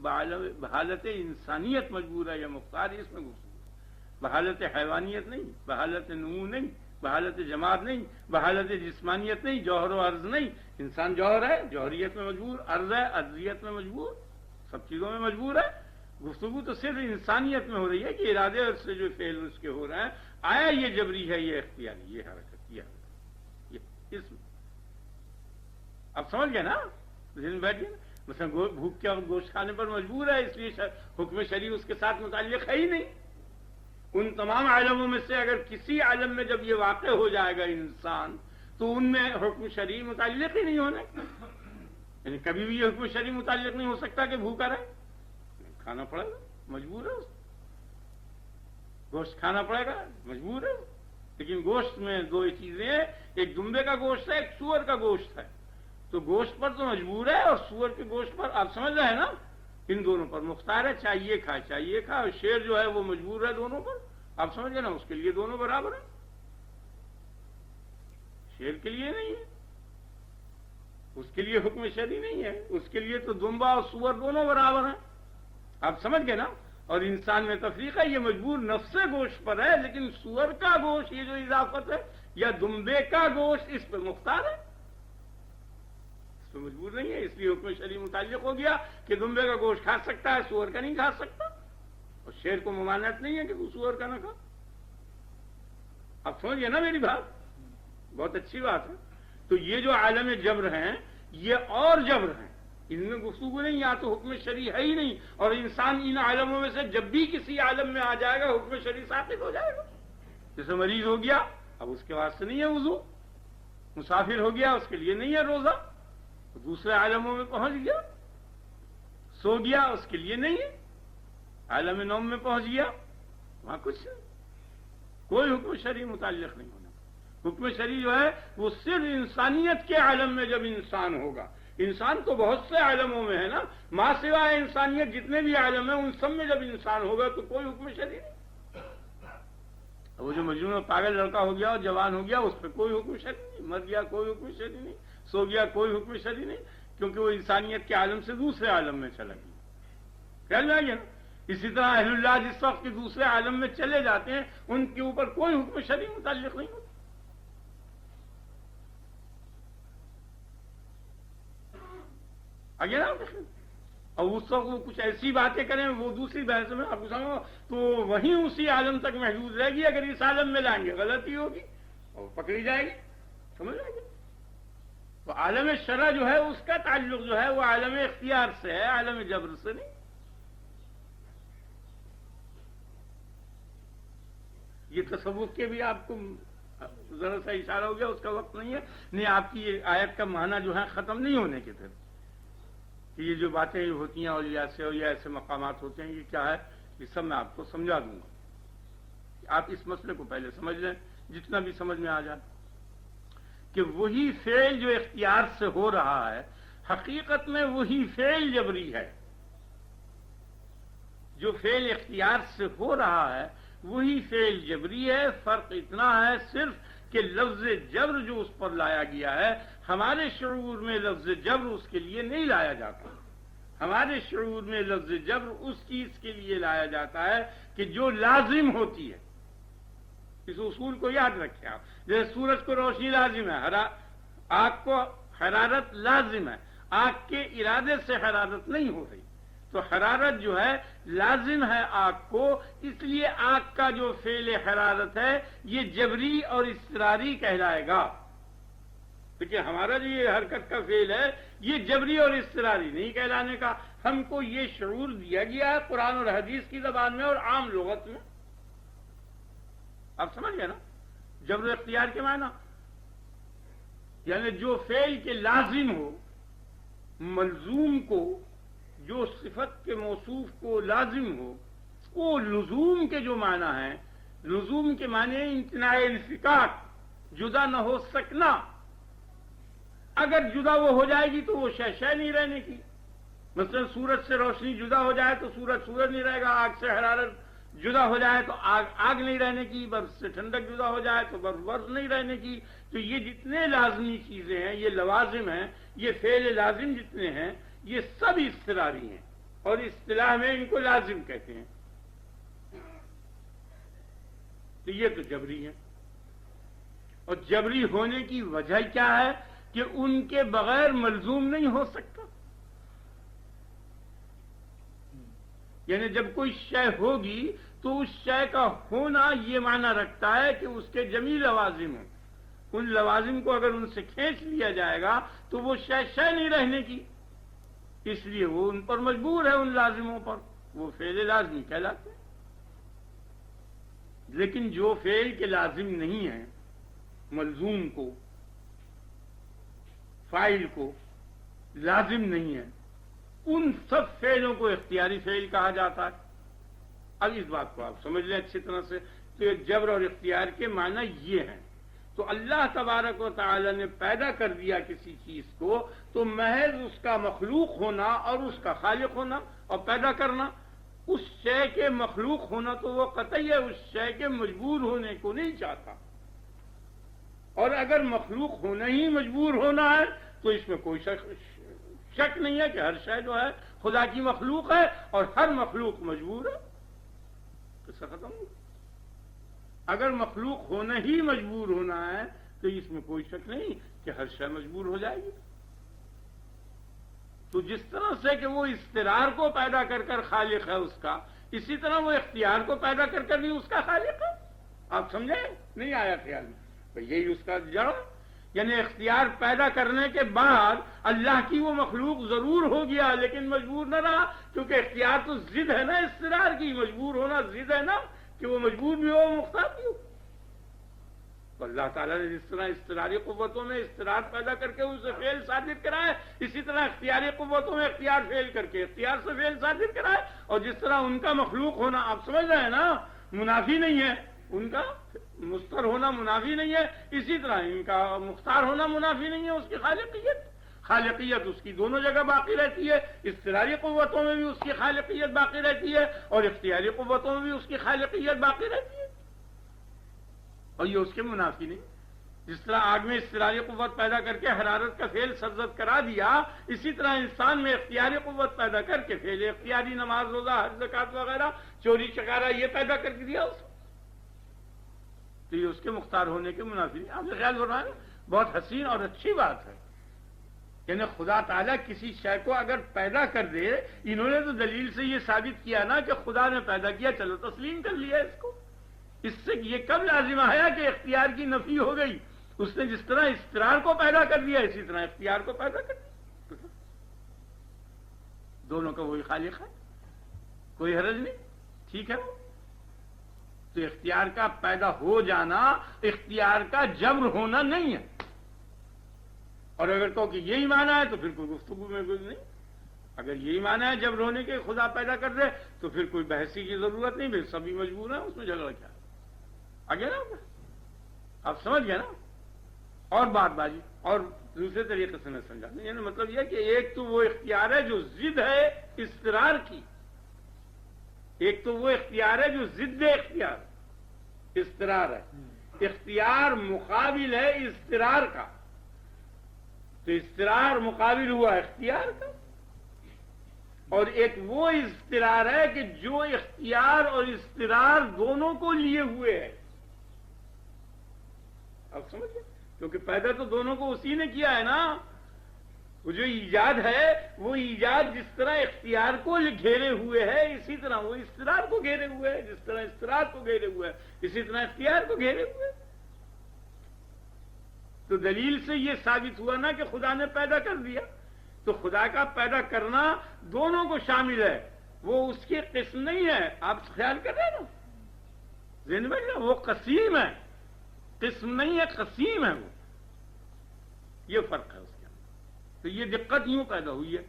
بحالت انسانیت مجبور ہے یا مختار ہے، اس میں گفتگو. بحالت حیوانیت نہیں، بحالت نمو نہیں، بحالت جماعت نہیں، بحالت جسمانیت نہیں، جوہر و عرض نہیں. انسان جوہر ہے، جوہریت میں مجبور، عرض ہے، عرضیت میں مجبور، سب چیزوں میں مجبور ہے. گفتگو تو صرف انسانیت میں ہو رہی ہے کہ ارادے سے جو فعل اس کے ہو رہے ہیں، آیا یہ جبری ہے، یہ اختیاری، یہ حرکت، یہ اس اب سمجھ گئے نا، ذہن بیٹھ گئے نا. مثلا بھوک کے وقت گوشت کھانے پر مجبور ہے، اس لیے حکم شرعی اس کے ساتھ متعلق ہے ہی نہیں. ان تمام عالموں میں سے اگر کسی عالم میں جب یہ واقع ہو جائے گا انسان، تو ان میں حکم شرعی متعلق ہی نہیں ہونے. یعنی کبھی بھی یہ حکم شرعی متعلق نہیں ہو سکتا کہ بھوکا رہے، کھانا پڑے گا، مجبور ہے. گوشت کھانا پڑے گا، مجبور ہے. لیکن گوشت میں دو چیزیں ہیں، ایک دمبے کا گوشت ہے، ایک سور کا گوشت ہے. تو گوشت پر تو مجبور ہے، اور سور کے گوشت پر آپ سمجھ رہے ہیں نا، ان دونوں پر مختار ہے. چاہیے کھائے، چاہیے کھائے. اور شیر جو ہے وہ مجبور ہے دونوں پر. آپ سمجھ گئے نا، اس کے لیے دونوں برابر ہیں. شیر کے لیے نہیں ہے، اس کے لیے حکم شرعی نہیں ہے. اس کے لیے تو دمبا اور سور دونوں برابر ہیں. آپ سمجھ گئے نا. اور انسان میں تفریق ہے، یہ مجبور نفس گوشت پر ہے، لیکن سور کا گوشت یہ جو اضافت ہے، یا دمبے کا گوشت، اس پہ مختار ہے، اس پہ مجبور نہیں ہے. اس لیے حکم شرعی متعلق ہو گیا کہ دمبے کا گوشت کھا سکتا ہے، سور کا نہیں کھا سکتا. اور شیر کو ممانعت نہیں ہے کہ وہ سور کا نہ کھا. آپ سمجھ گئے نا میری بات، بہت اچھی بات ہے. تو یہ جو عالم جبر ہیں، یہ اور جبر ہیں، ان میں گفتگو نہیں. یا تو حکم شرعی ہے ہی نہیں، اور انسان ان عالموں میں سے جب بھی کسی عالم میں آ جائے گا حکم شرعی ثابت ہو جائے گا. جیسے مریض ہو گیا، اب اس کے واسطے نہیں ہے وضو. مسافر ہو گیا، اس کے لیے نہیں ہے روزہ. دوسرے عالموں میں پہنچ گیا، سو گیا، اس کے لیے نہیں ہے. عالم نوم میں پہنچ گیا، وہاں کچھ نہیں. کوئی حکم شرعی متعلق نہیں ہونا. حکم شرعی جو ہے وہ صرف انسانیت کے عالم میں جب انسان ہوگا. انسان تو بہت سے عالموں میں ہے نا، ما سوائے انسانیت جتنے بھی عالم ہیں ان سب میں جب انسان ہوگا تو کوئی حکم شرعی نہیں. وہ جو مجنون اور پاگل لڑکا ہو گیا اور جوان ہو گیا، اس پہ کوئی حکم شرعی نہیں. مر گیا، کوئی حکم شرعی نہیں. سو گیا، کوئی حکم شرعی نہیں، کیونکہ وہ انسانیت کے عالم سے دوسرے عالم میں چلا گیا. خیال میں آ گیا نا. اسی طرح اہل اللہ جس وقت کے دوسرے عالم میں چلے جاتے ہیں، ان کے اوپر کوئی حکم شرعی متعلق نہیں ہوتا. آگے نا. اور اس وقت وہ کچھ ایسی باتیں کریں، وہ دوسری بحث میں آپ کو سمجھو تو وہیں اسی عالم تک محدود رہے گی. اگر اس عالم میں لائیں گے غلطی ہوگی اور پکڑی جائے گی. سمجھ رہے گی. تو عالم شرع جو ہے اس کا تعلق جو ہے وہ عالم اختیار سے ہے، عالم جبر سے نہیں. یہ تصوف کے بھی آپ کو ذرا سا اشارہ ہو گیا، اس کا وقت نہیں ہے. نہیں، آپ کی یہ آیت کا معنی جو ہے ختم نہیں ہونے کی طرف. یہ جو باتیں ہوتی ہیں اولیاء سے اور یا ایسے مقامات ہوتے ہیں، یہ کیا ہے، یہ سب میں آپ کو سمجھا دوں گا. آپ اس مسئلے کو پہلے سمجھ لیں، جتنا بھی سمجھ میں آ جائے کہ وہی فعل جو اختیار سے ہو رہا ہے، حقیقت میں وہی فعل جبری ہے. جو فعل اختیار سے ہو رہا ہے وہی فعل جبری ہے. فرق اتنا ہے صرف کہ لفظ جبر جو اس پر لایا گیا ہے، ہمارے شعور میں لفظ جبر اس کے لیے نہیں لایا جاتا. ہمارے شعور میں لفظ جبر اس چیز کے لیے لایا جاتا ہے کہ جو لازم ہوتی ہے. اس اصول کو یاد رکھیں آپ. جیسے سورج کو روشنی لازم ہے، آگ کو حرارت لازم ہے. آگ کے ارادے سے حرارت نہیں ہو رہی، تو حرارت جو ہے لازم ہے آگ کو، اس لیے آگ کا جو فعل حرارت ہے یہ جبری اور اضطراری کہلائے گا. لیکن ہمارا جو یہ حرکت کا فعل ہے یہ جبری اور اضطراری نہیں کہلانے کا. ہم کو یہ شعور دیا گیا ہے قرآن اور حدیث کی زبان میں اور عام لغت میں. آپ سمجھ گئے نا جبر اختیار کے معنی؟ یعنی جو فعل کے لازم ہو، ملزوم کو، جو صفت کے موصوف کو لازم ہو، وہ لزوم کے جو معنی ہیں، لزوم کے معنی امتناع انفکاک، جدا نہ ہو سکنا. اگر جدا وہ ہو جائے گی تو وہ شے نہیں رہنے کی. مثلا سورج سے روشنی جدا ہو جائے تو سورج نہیں رہے گا، آگ سے حرارت جدا ہو جائے تو آگ نہیں رہنے کی، برف سے ٹھنڈک جدا ہو جائے تو برف نہیں رہنے کی. تو یہ جتنے لازمی چیزیں ہیں، یہ لوازم ہیں، یہ فعل لازم جتنے ہیں، یہ سب اضطراری ہیں اور اصطلاح میں ان کو لازم کہتے ہیں. تو یہ تو جبری ہے. اور جبری ہونے کی وجہ کیا ہے کہ ان کے بغیر ملزوم نہیں ہو سکتا. یعنی جب کوئی شے ہوگی تو اس شے کا ہونا یہ معنی رکھتا ہے کہ اس کے جمیع لوازم ہیں. ان لوازم کو اگر ان سے کھینچ لیا جائے گا تو وہ شے نہیں رہنے کی، اس لیے وہ ان پر مجبور ہے، ان لازموں پر. وہ فعل لازمی کہلاتے ہیں. لیکن جو فعل کے لازم نہیں ہے، ملزوم کو، فاعل کو لازم نہیں ہے، ان سب فعلوں کو اختیاری فعل کہا جاتا ہے. اب اس بات کو آپ سمجھ لیں اچھی طرح سے. تو جبر اور اختیار کے معنی یہ ہیں. تو اللہ تبارک و تعالی نے پیدا کر دیا کسی چیز کو تو محض اس کا مخلوق ہونا اور اس کا خالق ہونا اور پیدا کرنا. اس شے کے مخلوق ہونا تو وہ قطعی ہے، اس شے کے مجبور ہونے کو نہیں چاہتا. اور اگر مخلوق ہونا ہی مجبور ہونا ہے تو اس میں کوئی شک نہیں ہے کہ ہر شے جو ہے خدا کی مخلوق ہے اور ہر مخلوق مجبور ہے. قصہ ختم ہو. اگر مخلوق ہونا ہی مجبور ہونا ہے تو اس میں کوئی شک نہیں کہ ہر شے مجبور ہو جائے گی. تو جس طرح سے کہ وہ اضطرار کو پیدا کر خالق ہے اس کا، اسی طرح وہ اختیار کو پیدا کر بھی اس کا خالق ہے. آپ سمجھے؟ نہیں آیا خیال میں؟ یہی اس کا جڑ. یعنی اختیار پیدا کرنے کے بعد اللہ کی وہ مخلوق ضرور ہو گیا لیکن مجبور نہ رہا، کیونکہ اختیار تو ضد ہے نا اضطرار کی. مجبور ہونا ضد ہے نا کہ وہ مجبور بھی ہو مختار بھی ہو. تو اللہ تعالیٰ نے جس طرح اضطراری قوتوں میں اضطرار پیدا کر کے ان سے فعل ثابت کرائے، اسی طرح اختیاری قوتوں میں اختیار فعل کر کے اختیار سے فعل ثابت کرائے. اور جس طرح ان کا مخلوق ہونا آپ سمجھ رہے ہیں نا منافی نہیں ہے، ان کا مستر ہونا منافی نہیں ہے، اسی طرح ان کا مختار ہونا منافی نہیں ہے. اس کی خالقیت اس کی دونوں جگہ باقی رہتی ہے. اضطراری قوتوں میں بھی اس کی خالقیت باقی رہتی ہے اور اختیاری قوتوں میں بھی اس کی خالقیت باقی رہتی ہے. اور یہ اس کے منافی نہیں. جس طرح آگ میں اضطراری قوت پیدا کر کے حرارت کا فعل سرزد کرا دیا، اسی طرح انسان میں اختیاری قوت پیدا کر کے فعل اختیاری نماز، روزہ، حج، زکات وغیرہ، چوری چکارہ یہ پیدا کر کے دیا اس. تو یہ اس کے مختار ہونے کے منافی نہیں. آپ نے خیال ہو رہا ہے؟ بہت حسین اور اچھی بات ہے. یعنی خدا تعالیٰ کسی شے کو اگر پیدا کر دے، انہوں نے تو دلیل سے یہ ثابت کیا نا کہ خدا نے پیدا کیا، چلو تسلیم کر لیا اس کو. اس سے یہ کب لازم آیا کہ اختیار کی نفی ہو گئی؟ اس نے جس طرح اضطرار کو پیدا کر دیا اسی طرح اختیار کو پیدا کر دیا. دونوں کا وہی خالق ہے، کوئی حرج نہیں، ٹھیک ہے. تو اختیار کا پیدا ہو جانا اختیار کا جبر ہونا نہیں ہے. اور اگر کہو کہ یہی معنی ہے تو پھر کوئی گفتگو میں کوئی نہیں. اگر یہی معنی ہے جبر ہونے کے خدا پیدا کر دے تو پھر کوئی بحثی کی ضرورت نہیں، پھر سبھی مجبور ہیں، اس میں جھگڑا کیا آگے نا. آپ سمجھ گئے نا. اور بات بازی اور دوسرے طریقے سے میں سمجھا. یعنی مطلب یہ کہ ایک تو وہ اختیار ہے جو ضد ہے اضطرار کی، ایک تو وہ اختیار ہے جو ضد اختیار اضطرار ہے. اختیار مقابل ہے اضطرار کا، تو اضطرار مقابل ہوا اختیار کا. اور ایک وہ اضطرار ہے کہ جو اختیار اور اضطرار دونوں کو لیے ہوئے ہے. آپ سمجھ گئے؟ کیونکہ پیدا تو دونوں کو اسی نے کیا ہے نا. وہ جو ایجاد ہے وہ ایجاد جس طرح اختیار کو گھیرے ہوئے ہے اسی طرح وہ استقرار کو گھیرے ہوئے ہے، جس طرح استقرار کو گھیرے ہوئے ہے اسی طرح اختیار کو گھیرے ہوئے ہے۔ تو دلیل سے یہ ثابت ہوا نا کہ خدا نے پیدا کر دیا، تو خدا کا پیدا کرنا دونوں کو شامل ہے، وہ اس کی قسم نہیں ہے۔ آپ خیال کر رہے ہیں نا ذہن میں، وہ قسیم ہے، قسم نہیں ہے، قسیم ہے وہ، یہ فرق ہے اس کے اندر۔ تو یہ دقت یوں پیدا ہوئی ہے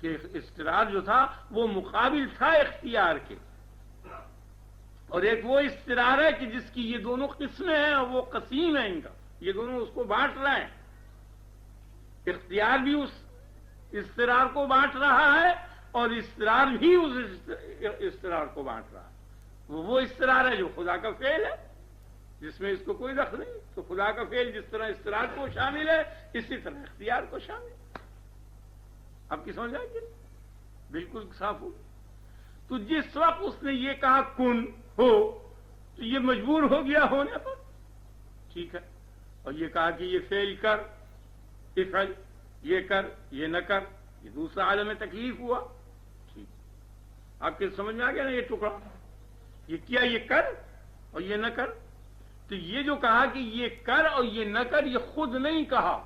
کہ استقرار جو تھا وہ مقابل تھا اختیار کے، اور ایک وہ استقرار ہے کہ جس کی یہ دونوں قسمیں ہیں اور وہ قسیم ہے، ان کا یہ دونوں اس کو بانٹ رہے ہیں۔ اختیار بھی اس استقرار کو بانٹ رہا ہے اور استقرار بھی اس استقرار کو بانٹ رہا ہے۔ وہ استقرار ہے جو خدا کا فعل ہے، جس میں اس کو کوئی دخل نہیں۔ تو خدا کا فعل جس طرح استقرار کو شامل ہے اسی طرح اختیار کو شامل ہے۔ آپ کی سمجھ آئے گی؟ بالکل صاف ہو۔ تو جس وقت اس نے یہ کہا کن ہو تو یہ مجبور ہو گیا ہونے پر، ٹھیک ہے، اور یہ کہا کہ یہ فعل کر، افعل، یہ کر، یہ نہ کر، یہ دوسرا عالم تکلیف ہوا، ٹھیک۔ آپ کے سمجھ میں آ گیا نا یہ ٹکڑا، یہ کیا، یہ کر اور یہ نہ کر۔ تو یہ جو کہا کہ یہ کر اور یہ نہ کر، یہ خود نہیں کہا۔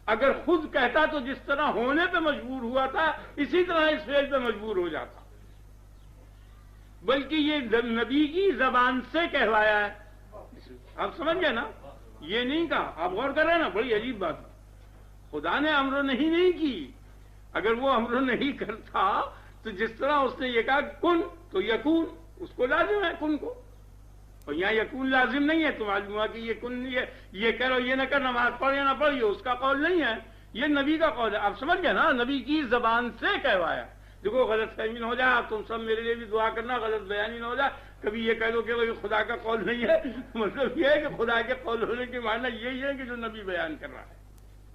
اگر خود کہتا تو جس طرح ہونے پہ مجبور ہوا تھا اسی طرح اس فعل پہ مجبور ہو جاتا، بلکہ یہ نبی کی زبان سے کہوایا ہے۔ آپ سمجھ گئے نا، یہ نہیں کہا۔ آپ غور کر رہے ہیں نا، بڑی عجیب بات ہے۔ خدا نے امر نہیں کی۔ اگر وہ امر نہیں کرتا تو جس طرح اس نے یہ کہا کن تو یکون، اس کو لازم ہے کن کو، اور یہاں یکون لازم نہیں ہے۔ تو معلوم ہوا کہ یہ کن، یہ کر اور یہ نہ کر، نماز پڑھ یا نہ پڑھ، یہ اس کا قول نہیں ہے، یہ نبی کا قول ہے۔ آپ سمجھ گئے نا، نبی کی زبان سے کہوایا۔ دیکھو غلط فہمی نہ ہو جائے، آپ تم سب میرے لیے بھی دعا کرنا، غلط بیانی نہ ہو جائے، کبھی یہ کہہ دو کہ بھائی خدا کا قول نہیں ہے۔ مطلب یہ ہے کہ خدا کے قول ہونے کے معنی یہی ہے کہ جو نبی بیان کر رہا ہے۔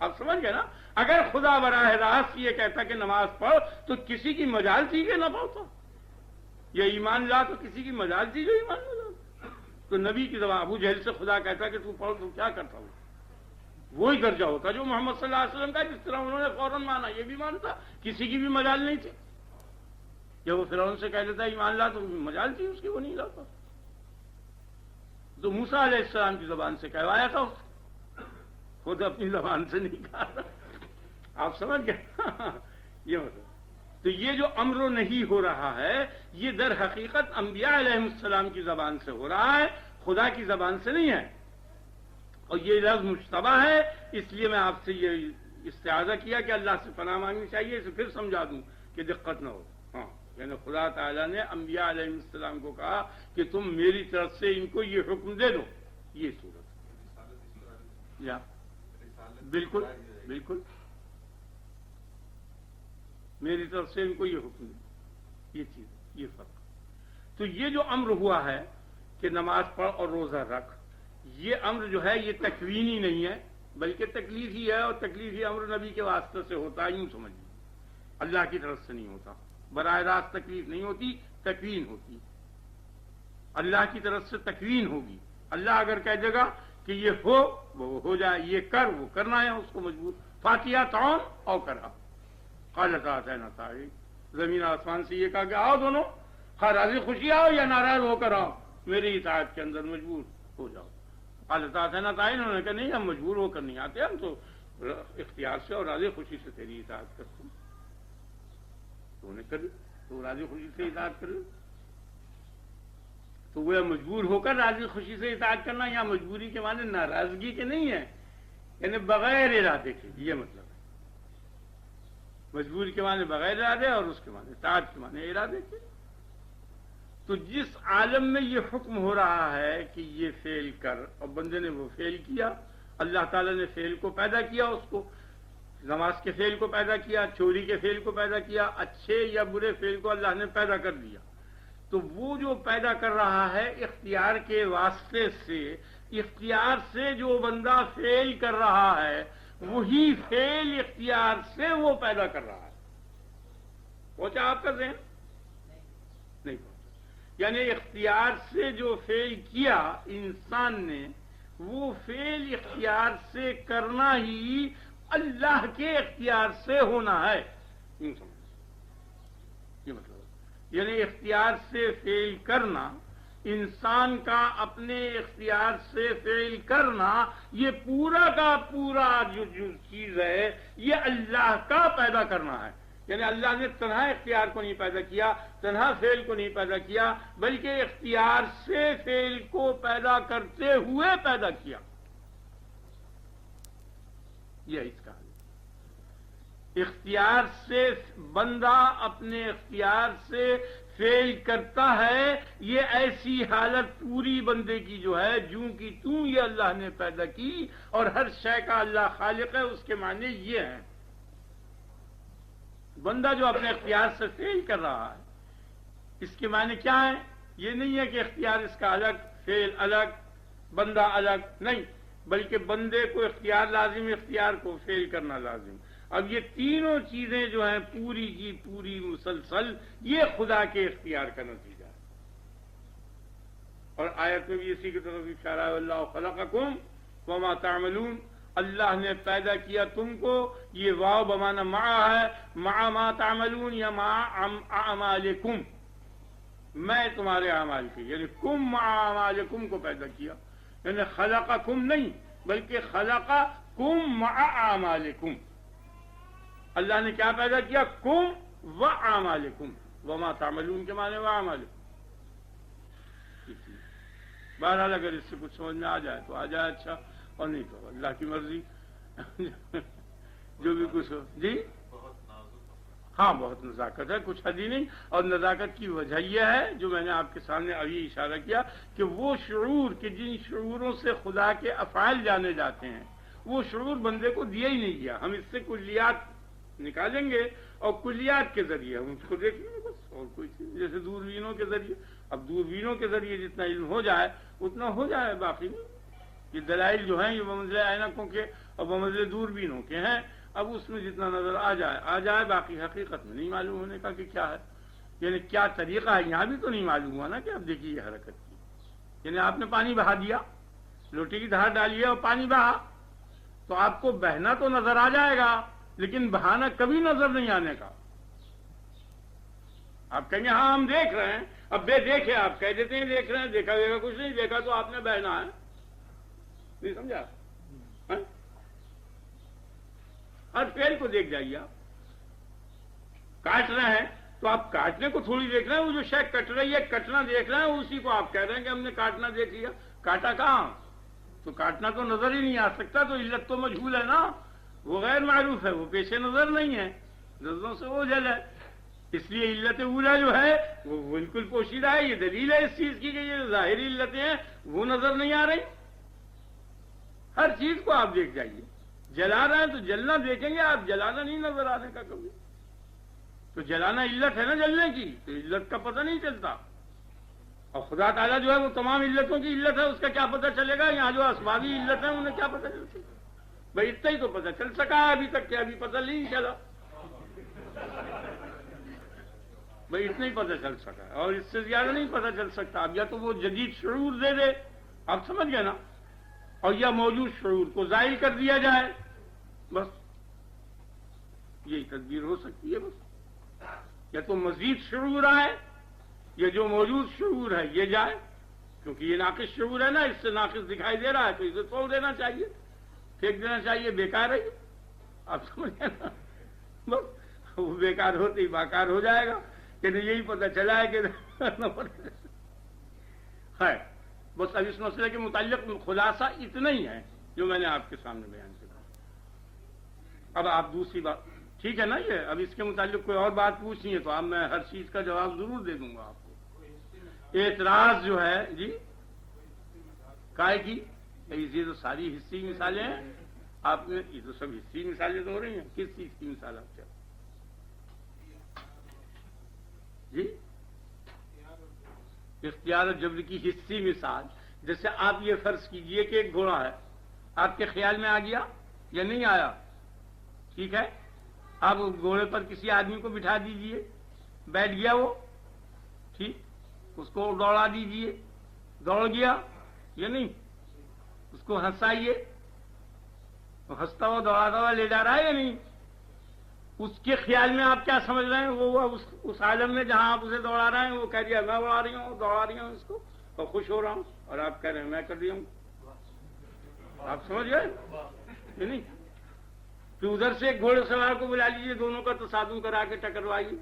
آپ سمجھ گئے نا، اگر خدا براہ راست یہ کہتا کہ نماز پڑھ تو کسی کی مجال تھی کہ نہ پڑھتا، یا ایمان لا تو کسی کی مجال تھی جو ایمان نہ لا۔ تو نبی کی زبان، ابو جہل سے خدا کہتا کہ تو پڑھ، تو کیا کرتا ہو؟ وہی درجہ ہوتا جو محمد صلی اللہ علیہ وسلم کا، جس طرح انہوں نے فوراً مانا، یہ بھی مانتا، کسی کی بھی مجال نہیں تھی۔ جب وہ فرعون سے کہہ دیتا ایمان لا تو مجال تھی اس کی، وہ نہیں لاتا۔ تو موسیٰ علیہ السلام کی زبان سے کہوایا تھا، خود اپنی زبان سے نہیں کہا۔ آپ سمجھ گئے یہ مطلب۔ تو یہ جو امر نہیں ہو رہا ہے یہ در حقیقت انبیاء علیہ السلام کی زبان سے ہو رہا ہے، خدا کی زبان سے نہیں ہے، اور یہ لفظ مشتبہ ہے۔ اس لیے میں آپ سے یہ استعاذہ کیا کہ اللہ سے پناہ مانگنی چاہیے، اسے پھر سمجھا دوں کہ دقت نہ ہو۔ ہاں، یعنی خدا تعالیٰ نے انبیاء علیہ السلام کو کہا کہ تم میری طرف سے ان کو یہ حکم دے دو، یہ صورت یا بالکل بالکل میری طرف سے ان کو یہ حکم دے، یہ چیز، یہ فرق۔ تو یہ جو امر ہوا ہے کہ نماز پڑھ اور روزہ رکھ، یہ امر جو ہے یہ تکوینی نہیں ہے بلکہ تکلیفی ہے، اور تکلیفی امر نبی کے واسطے سے ہوتا ہے، یوں سمجھ لیجیے، اللہ کی طرف سے نہیں ہوتا۔ براہ راست تکلیف نہیں ہوتی، تکوین ہوتی، اللہ کی طرف سے تکوین ہوگی۔ اللہ اگر کہہ دے گا کہ یہ ہو، وہ ہو جائے، یہ کر، وہ کرنا ہے اس کو مجبور۔ فاتحہ تعاون او کرا، قالت آتینا طائعین، زمین آسمان سے یہ کہا کہ آؤ دونوں، خواہ راضی خوشی آؤ یا ناراض ہو کر آؤ، میری اطاعت کے اندر مجبور ہو جاؤ۔ قالت آتینا طائعین، انہوں نے کہا نہیں، ہم مجبور ہو کر نہیں آتے، ہم تو اختیار سے اور راضی خوشی سے تیری اطاعت کرتے ہیں۔ تو انہیں کر، تو راضی خوشی سے اطاعت کر، تو وہ مجبور ہو کر راضی خوشی سے اطاعت کرنا، یا مجبوری کے معنی ناراضگی کے نہیں ہے، یعنی بغیر ارادے کے، یہ مطلب ہے۔ مجبوری کے معنی بغیر ارادے، اور اس کے معنی اطاعت کے معنی ارادے کے۔ تو جس عالم میں یہ حکم ہو رہا ہے کہ یہ فعل کر، اور بندے نے وہ فعل کیا، اللہ تعالیٰ نے فعل کو پیدا کیا، اس کو نماز کے فعل کو پیدا کیا، چوری کے فعل کو پیدا کیا، اچھے یا برے فعل کو اللہ نے پیدا کر دیا۔ تو وہ جو پیدا کر رہا ہے اختیار کے واسطے سے، اختیار سے جو بندہ فعل کر رہا ہے وہی فعل اختیار سے وہ پیدا کر رہا ہے۔ پہنچا آپ کا ذہن؟ نہیں پہنچا۔ یعنی اختیار سے جو فعل کیا انسان نے، وہ فعل اختیار سے کرنا ہی اللہ کے اختیار سے ہونا ہے، یوں سمجھ، یہ مطلب یعنی اختیار سے فعل کرنا، انسان کا اپنے اختیار سے فعل کرنا، یہ پورا کا پورا جو چیز ہے یہ اللہ کا پیدا کرنا ہے۔ یعنی اللہ نے تنہا اختیار کو نہیں پیدا کیا، تنہا فعل کو نہیں پیدا کیا، بلکہ اختیار سے فعل کو پیدا کرتے ہوئے پیدا کیا۔ یہ اس کا اختیار سے بندہ اپنے اختیار سے فعل کرتا ہے، یہ ایسی حالت پوری بندے کی جو ہے جوں کی توں یہ اللہ نے پیدا کی، اور ہر شے کا اللہ خالق ہے، اس کے معنی یہ ہیں۔ بندہ جو اپنے اختیار سے فعل کر رہا ہے، اس کے معنی کیا ہے؟ یہ نہیں ہے کہ اختیار اس کا الگ، فعل الگ، بندہ الگ، نہیں، بلکہ بندے کو اختیار لازم، اختیار کو فعل کرنا لازم۔ اب یہ تینوں چیزیں جو ہیں پوری کی پوری مسلسل، یہ خدا کے اختیار کا نتیجہ ہے۔ اور آیت میں بھی اسی کی طرف اشارہ ہے، اللہ خلقکم وما تعملون، اللہ نے پیدا کیا تم کو، یہ واو بمعنی مع ہے، مع ما تعملون یا مع اعمالکم، میں تمہارے اعمال کی، یعنی کم مع اعمالکم کو پیدا کیا، یعنی خلقکم نہیں بلکہ خلقکم مع اعمالکم۔ اللہ نے کیا پیدا کیا؟ کم و اعمالکم، وما تعملون کے معنی و اعمالکم۔ بہرحال اگر اس سے کچھ سمجھ میں آ جائے تو آ جائے، اچھا، اور نہیں تو اللہ کی مرضی، جو بھی کچھ ہو۔ جی ہاں، بہت نزاکت ہے، کچھ حد ہی نہیں، اور نزاکت کی وجہ یہ ہے جو میں نے آپ کے سامنے ابھی اشارہ کیا کہ وہ شعور کہ جن شعوروں سے خدا کے افعال جانے جاتے ہیں، وہ شعور بندے کو دیا ہی نہیں گیا۔ ہم اس سے کلیات نکالیں گے اور کلیات کے ذریعے ہم اس کو دیکھیں گے بس، اور کوئی چیز جیسے دوربینوں کے ذریعے، اب دوربینوں کے ذریعے جتنا علم ہو جائے اتنا ہو جائے، باقی نہیں۔ یہ دلائل جو ہیں یہ بمنزلہ عینکوں کے اور بمنزلہ دوربینوں کے ہیں، اب اس میں جتنا نظر آ جائے، باقی حقیقت میں نہیں معلوم ہونے کا کہ کیا ہے، یعنی کیا طریقہ ہے، یہاں بھی تو نہیں معلوم ہوا نا کہ اب دیکھیے یہ حرکت کی، یعنی آپ نے پانی بہا دیا، لوٹی کی دھار ڈالی ہے اور پانی بہا، تو آپ کو بہنا تو نظر آ جائے گا لیکن بہانا کبھی نظر نہیں آنے کا۔ آپ کہیں گے ہاں ہم دیکھ رہے ہیں، اب بے دیکھے آپ کہہ دیتے ہیں دیکھ رہے ہیں، دیکھا دیکھا کچھ نہیں دیکھا تو آپ نے بہنا ہے، نہیں سمجھا؟ ہر فعل کو دیکھ جائیے، آپ کاٹ رہے ہیں تو آپ کاٹنے کو تھوڑی دیکھ رہے ہیں، وہ جو شے کٹ رہی ہے کٹنا دیکھ رہے ہیں، اسی کو آپ کہہ رہے ہیں کہ ہم نے کاٹنا دیکھ لیا۔ کاٹا کہاں؟ تو کاٹنا تو نظر ہی نہیں آ سکتا، تو علت تو مجہول ہے نا، وہ غیر معروف ہے، وہ پیش نظر نہیں ہے، نظروں سے اوجھل ہے، اس لیے علت اولا جو ہے وہ بالکل پوشیدہ ہے۔ یہ دلیل ہے اس چیز کی کہ یہ ظاہری علتیں ہیں وہ نظر نہیں آ رہی۔ ہر چیز کو آپ دیکھ جائیے، جلا رہے ہیں تو جلنا دیکھیں گے آپ، جلانا نہیں نظر آنے کا کبھی، تو جلانا علت ہے نا جلنے کی، تو علت کا پتہ نہیں چلتا، اور خدا تعالیٰ جو ہے وہ تمام علتوں کی علت ہے، اس کا کیا پتہ چلے گا؟ یہاں جو اسبابی علت ہیں انہیں کیا پتہ چل سکتا؟ بھائی اتنا ہی تو پتہ چل سکا ہے ابھی تک کہ ابھی پتہ نہیں چلا، بھائی اتنا ہی پتہ چل سکا ہے، اور اس سے زیادہ نہیں پتہ چل سکتا۔ اب یا تو وہ جدید شعور دے دے، آپ سمجھ گئے نا، اور یا موجود شعور کو زائل کر دیا جائے، بس یہی تدبیر ہو سکتی ہے۔ بس یا تو مزید شعور آئے، یا جو موجود شعور ہے یہ جائے، کیونکہ یہ ناقص شعور ہے نا، اس سے ناقص دکھائی دے رہا ہے تو اسے توڑ دینا چاہیے، پھینک دینا چاہیے، بیکار ہے، آپ سمجھ گئے نا، بس وہ بیکار ہوتے ہی باکار ہو جائے گا، کہ یہی پتہ چلا ہے کہ خیر، بس اب اس مسئلے کے متعلق خلاصہ اتنا ہی ہے جو میں نے آپ کے سامنے بیان کیا۔ اب آپ دوسری بات، ٹھیک ہے نا، یہ اب اس کے متعلق کوئی اور بات پوچھنی ہے تو اب میں ہر چیز کا جواب ضرور دے دوں گا آپ کو۔ اعتراض جو ہے جی کائے کی، یہ تو ساری حصی مثالیں ہیں، آپ نے یہ تو سب حصی مثالیں تو ہو رہی ہیں، کس چیز کی مثال آپ چاہتے جی؟ اختیار اور جبر کی حصی مثال، جیسے آپ یہ فرض کیجئے کہ ایک گھوڑا ہے، آپ کے خیال میں آ گیا یا نہیں آیا؟ ٹھیک ہے، آپ گھوڑے پر کسی آدمی کو بٹھا دیجئے، بیٹھ گیا وہ، ٹھیک، اس کو دوڑا دیجئے، دوڑ گیا یا نہیں، اس کو ہنسائیے، ہنستا ہوا دوڑاتا ہوا لے جا رہا ہے یا نہیں؟ اس کے خیال میں آپ کیا سمجھ رہے ہیں؟ وہ اس عالم میں جہاں آپ اسے دوڑا رہے ہیں وہ کہہ دیا میں دوڑا رہی ہوں اس کو اور خوش ہو رہا ہوں، اور آپ کہہ رہے ہیں میں کر رہی ہوں. آپ سمجھ گئے کہ نہیں؟ پھر ادھر سے ایک گھوڑے سوار کو بلا لیجیے، دونوں کا تصادم کرا کے ٹکروائیے.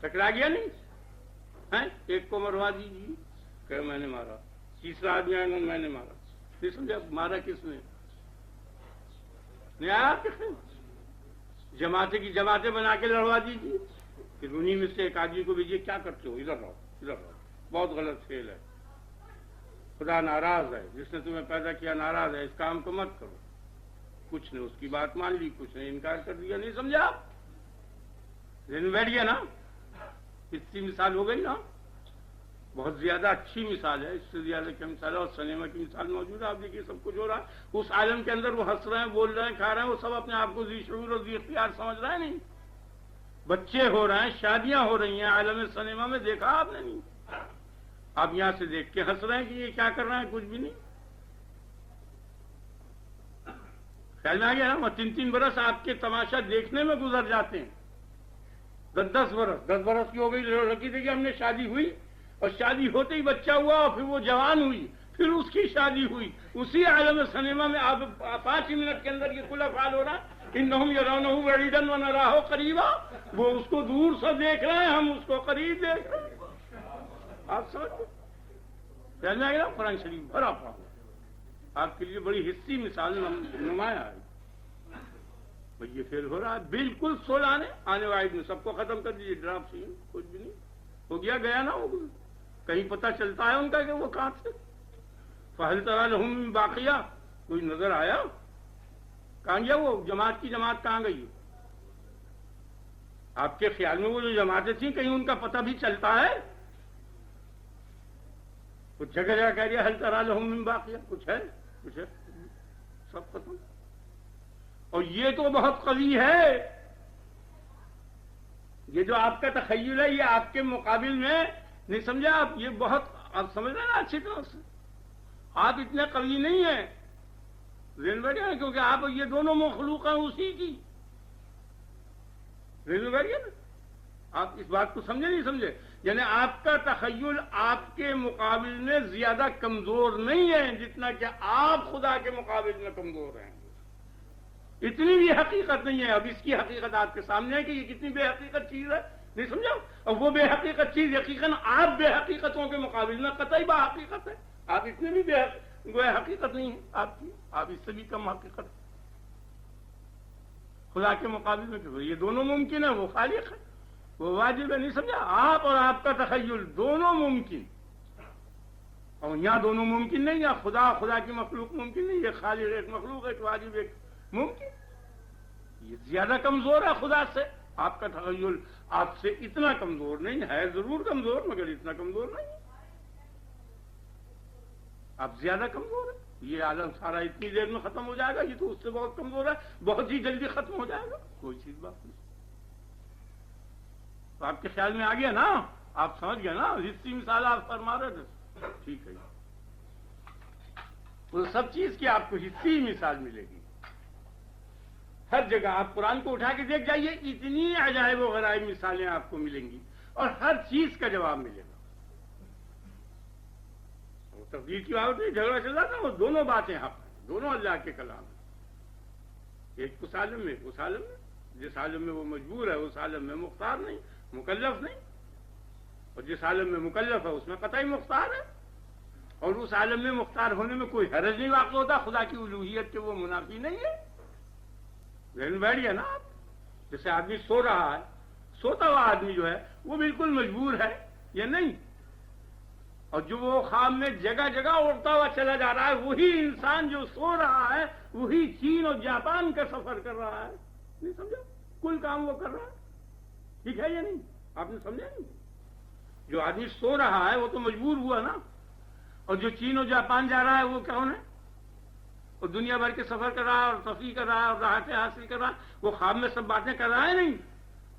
ٹکرا گیا نہیں؟ ایک کو مروا دیجیے کہ میں نے مارا، تیسرا آدمی آئے میں نے مارا. نہیں سمجھا؟ مارا کس نے؟ نہیں آیا آپ کے؟ جماعتیں کی جماعتیں بنا کے لڑوا دیجیے. پھر انہیں میں سے ایک آدمی کو بھیجیے، کیا کرتے ہو؟ ادھر رہو ادھر رہو، بہت غلط فعل ہے، خدا ناراض ہے، جس نے تمہیں پیدا کیا ناراض ہے، اس کام کو مت کرو. کچھ نے اس کی بات مان لی، کچھ نے انکار کر دیا. نہیں سمجھا آپ؟ ذہن بیٹھ گیا نا؟ اتنی مثال ہو گئی نا؟ بہت زیادہ اچھی مثال ہے، اس سے زیادہ کی مثال ہے، اور سنیما کی مثال موجود ہے. آپ دیکھیے سب کچھ ہو رہا ہے اس عالم کے اندر. وہ ہنس رہے ہیں، بول رہے ہیں، کھا رہے ہیں، وہ سب اپنے آپ کو ذی شعور اور ذی اختیار سمجھ رہے ہیں. نہیں، بچے ہو رہے ہیں، شادیاں ہو رہی ہیں عالم سنیما میں. دیکھا آپ نے؟ نہیں. آپ یہاں سے دیکھ کے ہنس رہے ہیں کہ یہ کیا کر رہے ہیں، کچھ بھی نہیں. خیال میں آ گیا نا؟ 3 برس آپ کے تماشا دیکھنے میں گزر جاتے ہیں. 10 برس کی ہو گئی لڑکی تھی کہ ہم نے شادی ہوئی، اور شادی ہوتے ہی بچہ ہوا، اور پھر وہ جوان ہوئی، پھر اس کی شادی ہوئی. اسی عالم سنیما میں آپ 5 منٹ کے اندر یہ کل افعال ہو رہا ہے. انہم یرونہ بعیدا ونراہ قریبا. وہ اس کو دور سے دیکھ رہے ہیں، ہم اس کو قریب دیکھ رہے ہیں. آپ سمجھتے خیال میں آ گیا؟ قرآن شریف بھرا پڑا آپ کے لیے بڑی حصی مثال نمایاں ہے. یہ فیل ہو رہا ہے بالکل 16 آنے واحد میں. سب کو ختم کر دیجیے، ڈراپ سین کچھ بھی نہیں ہو گیا. گیا نا وہ کہیں پتہ چلتا ہے ان کا کہ وہ کہاں سے؟ فہل تری لہم من باقیہ، کوئی نظر آیا؟ کہاں گیا وہ جماعت کی جماعت؟ کہاں گئی؟ آپ کے خیال میں وہ جو جماعتیں تھیں کہیں ان کا پتہ بھی چلتا ہے؟ کچھ جگہ جگہ کہہ دیا ہل تری لہم من باقیہ. کچھ ہے؟ سب ختم. اور یہ تو بہت قوی ہے. یہ جو آپ کا تخیل ہے یہ آپ کے مقابل میں نہیں سمجھا آپ؟ یہ بہت آپ سمجھ رہے ہیں نا اچھی طرح سے؟ آپ اتنے قوی نہیں ہیں، ذہن بیٹھ گیا، کیونکہ آپ یہ دونوں مخلوق ہیں اسی کی. ذہن بیٹھ گیا نا؟ آپ اس بات کو سمجھے نہیں سمجھے؟ یعنی آپ کا تخیل آپ کے مقابل میں زیادہ کمزور نہیں ہے جتنا کہ آپ خدا کے مقابل میں کمزور ہیں. اتنی بھی حقیقت نہیں ہے. اب اس کی حقیقت آپ کے سامنے ہے کہ یہ کتنی بے حقیقت چیز ہے. نہیں سمجھا؟ اور وہ بے حقیقت چیز یقیناً آپ بے حقیقتوں کے مقابل میں قطعی با حقیقت ہے. آپ اتنے بھی بے حقیقت نہیں ہے آپ کی، آپ اس سے بھی کم حقیقت ہے خدا کے مقابل میں. کہ یہ دونوں ممکن ہے، وہ خالق ہے، وہ واجب ہے. نہیں سمجھا؟ آپ اور آپ کا تخیل دونوں ممکن، اور یہاں دونوں ممکن نہیں. یہاں خدا کی مخلوق ممکن نہیں. یہ خالق ایک مخلوق، ایک واجب ایک ممکن. یہ زیادہ کمزور ہے خدا سے. آپ کا تخیل آپ سے اتنا کمزور نہیں ہے، ضرور کمزور مگر اتنا کمزور نہیں. آپ زیادہ کمزور ہیں. یہ عالم سارا اتنی دیر میں ختم ہو جائے گا، یہ تو اس سے بہت کمزور ہے، بہت ہی جلدی ختم ہو جائے گا. کوئی چیز بات نہیں. تو آپ کے خیال میں آ گیا نا؟ آپ سمجھ گئے نا؟ حصی مثال آپ فرما رہے تھے. ٹھیک ہے، وہ سب چیز کی آپ کو حصی مثال ملے گی. ہر جگہ آپ قرآن کو اٹھا کے دیکھ جائیے، اتنی عجائب و غرائب مثالیں آپ کو ملیں گی، اور ہر چیز کا جواب ملے گا. وہ تقدیر کی بات نہیں، جھگڑا چل رہا تھا، وہ دونوں باتیں حق ہیں، دونوں اللہ کے کلام ہیں. ایک اس عالم میں، اس عالم میں جس عالم میں وہ مجبور ہے اس عالم میں مختار نہیں، مکلف نہیں. اور جس عالم میں مکلف ہے اس میں قطعی مختار ہے. اور اس عالم میں مختار ہونے میں کوئی حرج نہیں واقع ہوتا. خدا کی الوہیت کے وہ منافی نہیں ہے. ذہن بیٹھ گیا نا آپ؟ جیسے آدمی سو رہا ہے، سوتا ہوا آدمی جو ہے وہ بالکل مجبور ہے یا نہیں؟ اور جو وہ خواب میں جگہ جگہ اڑتا ہوا چلا جا رہا ہے، وہی انسان جو سو رہا ہے وہی چین اور جاپان کا سفر کر رہا ہے. نہیں سمجھا؟ کل کام وہ کر رہا ہے. ٹھیک ہے یا نہیں؟ آپ نے سمجھا نہیں؟ جو آدمی سو رہا ہے وہ تو مجبور ہوا نا. اور جو چین اور جاپان جا رہا ہے وہ کون ہے؟ اور دنیا بھر کے سفر کر رہا ہے اور تفریح کر رہا ہے اور راحتیں حاصل کر رہا ہے. وہ خواب میں سب باتیں کر رہا ہے نہیں؟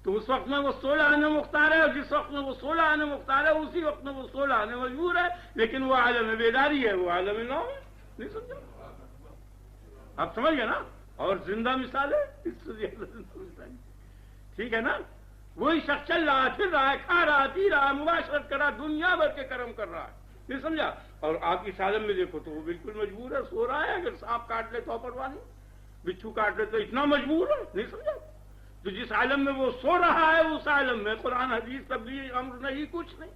تو اس وقت میں وہ 16 آنے مختار ہے، اور جس وقت میں وہ 16 آنے مختار ہے اسی وقت میں وہ 16 آنے مجبور ہے. لیکن وہ عالم بیداری ہے، وہ عالم نو ہے. نہیں سمجھا؟ آپ سمجھ گئے نا؟ اور زندہ مثال ہے اس سے زیادہ زندہ مثال ہے. ٹھیک ہے نا؟ وہی شخص چل رہا ہے، پھر رہا ہے، کھا رہا، پی رہا، مباشرت کر رہا، دنیا بھر کے کرم کر رہا ہے. نہیں سمجھا؟ اور آپ اس عالم میں دیکھو تو وہ بالکل مجبور ہے، سو رہا ہے. اگر سانپ کاٹ لے تو پرواہ نہیں، بچھو کاٹ لے تو اتنا مجبور ہے. نہیں سمجھا؟ تو جس عالم میں وہ سو رہا ہے اس عالم میں قرآن حدیث تبلیغ امر نہیں، کچھ نہیں.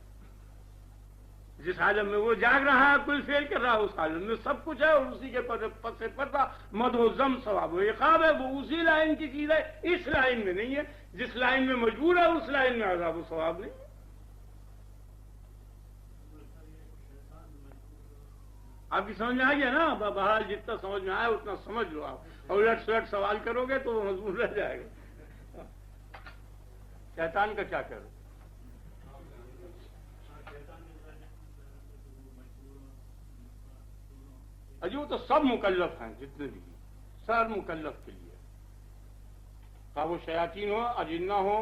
جس عالم میں وہ جاگ رہا ہے، کوئی فیل کر رہا ہے، اس عالم میں سب کچھ ہے. اور اسی کے پس پردہ مد و ضم ثواب و عقاب ہے. وہ اسی لائن کی چیز ہے، اس لائن میں نہیں ہے. جس لائن میں مجبور ہے اس لائن میں عذاب و ثواب نہیں ہے. آپ کی سمجھ میں آ گیا نا؟ بہرحال جتنا سمجھ میں آیا اتنا سمجھ لو آپ. اور الٹ سلٹ سوال کرو گے تو وہ مضمون رہ جائے گا. شیطان کا کیا کرو؟ اجی وہ تو سب مکلف ہیں، جتنے بھی سب مکلف کے لیے، خواہ وہ شیاطین ہو، اجنہ ہو،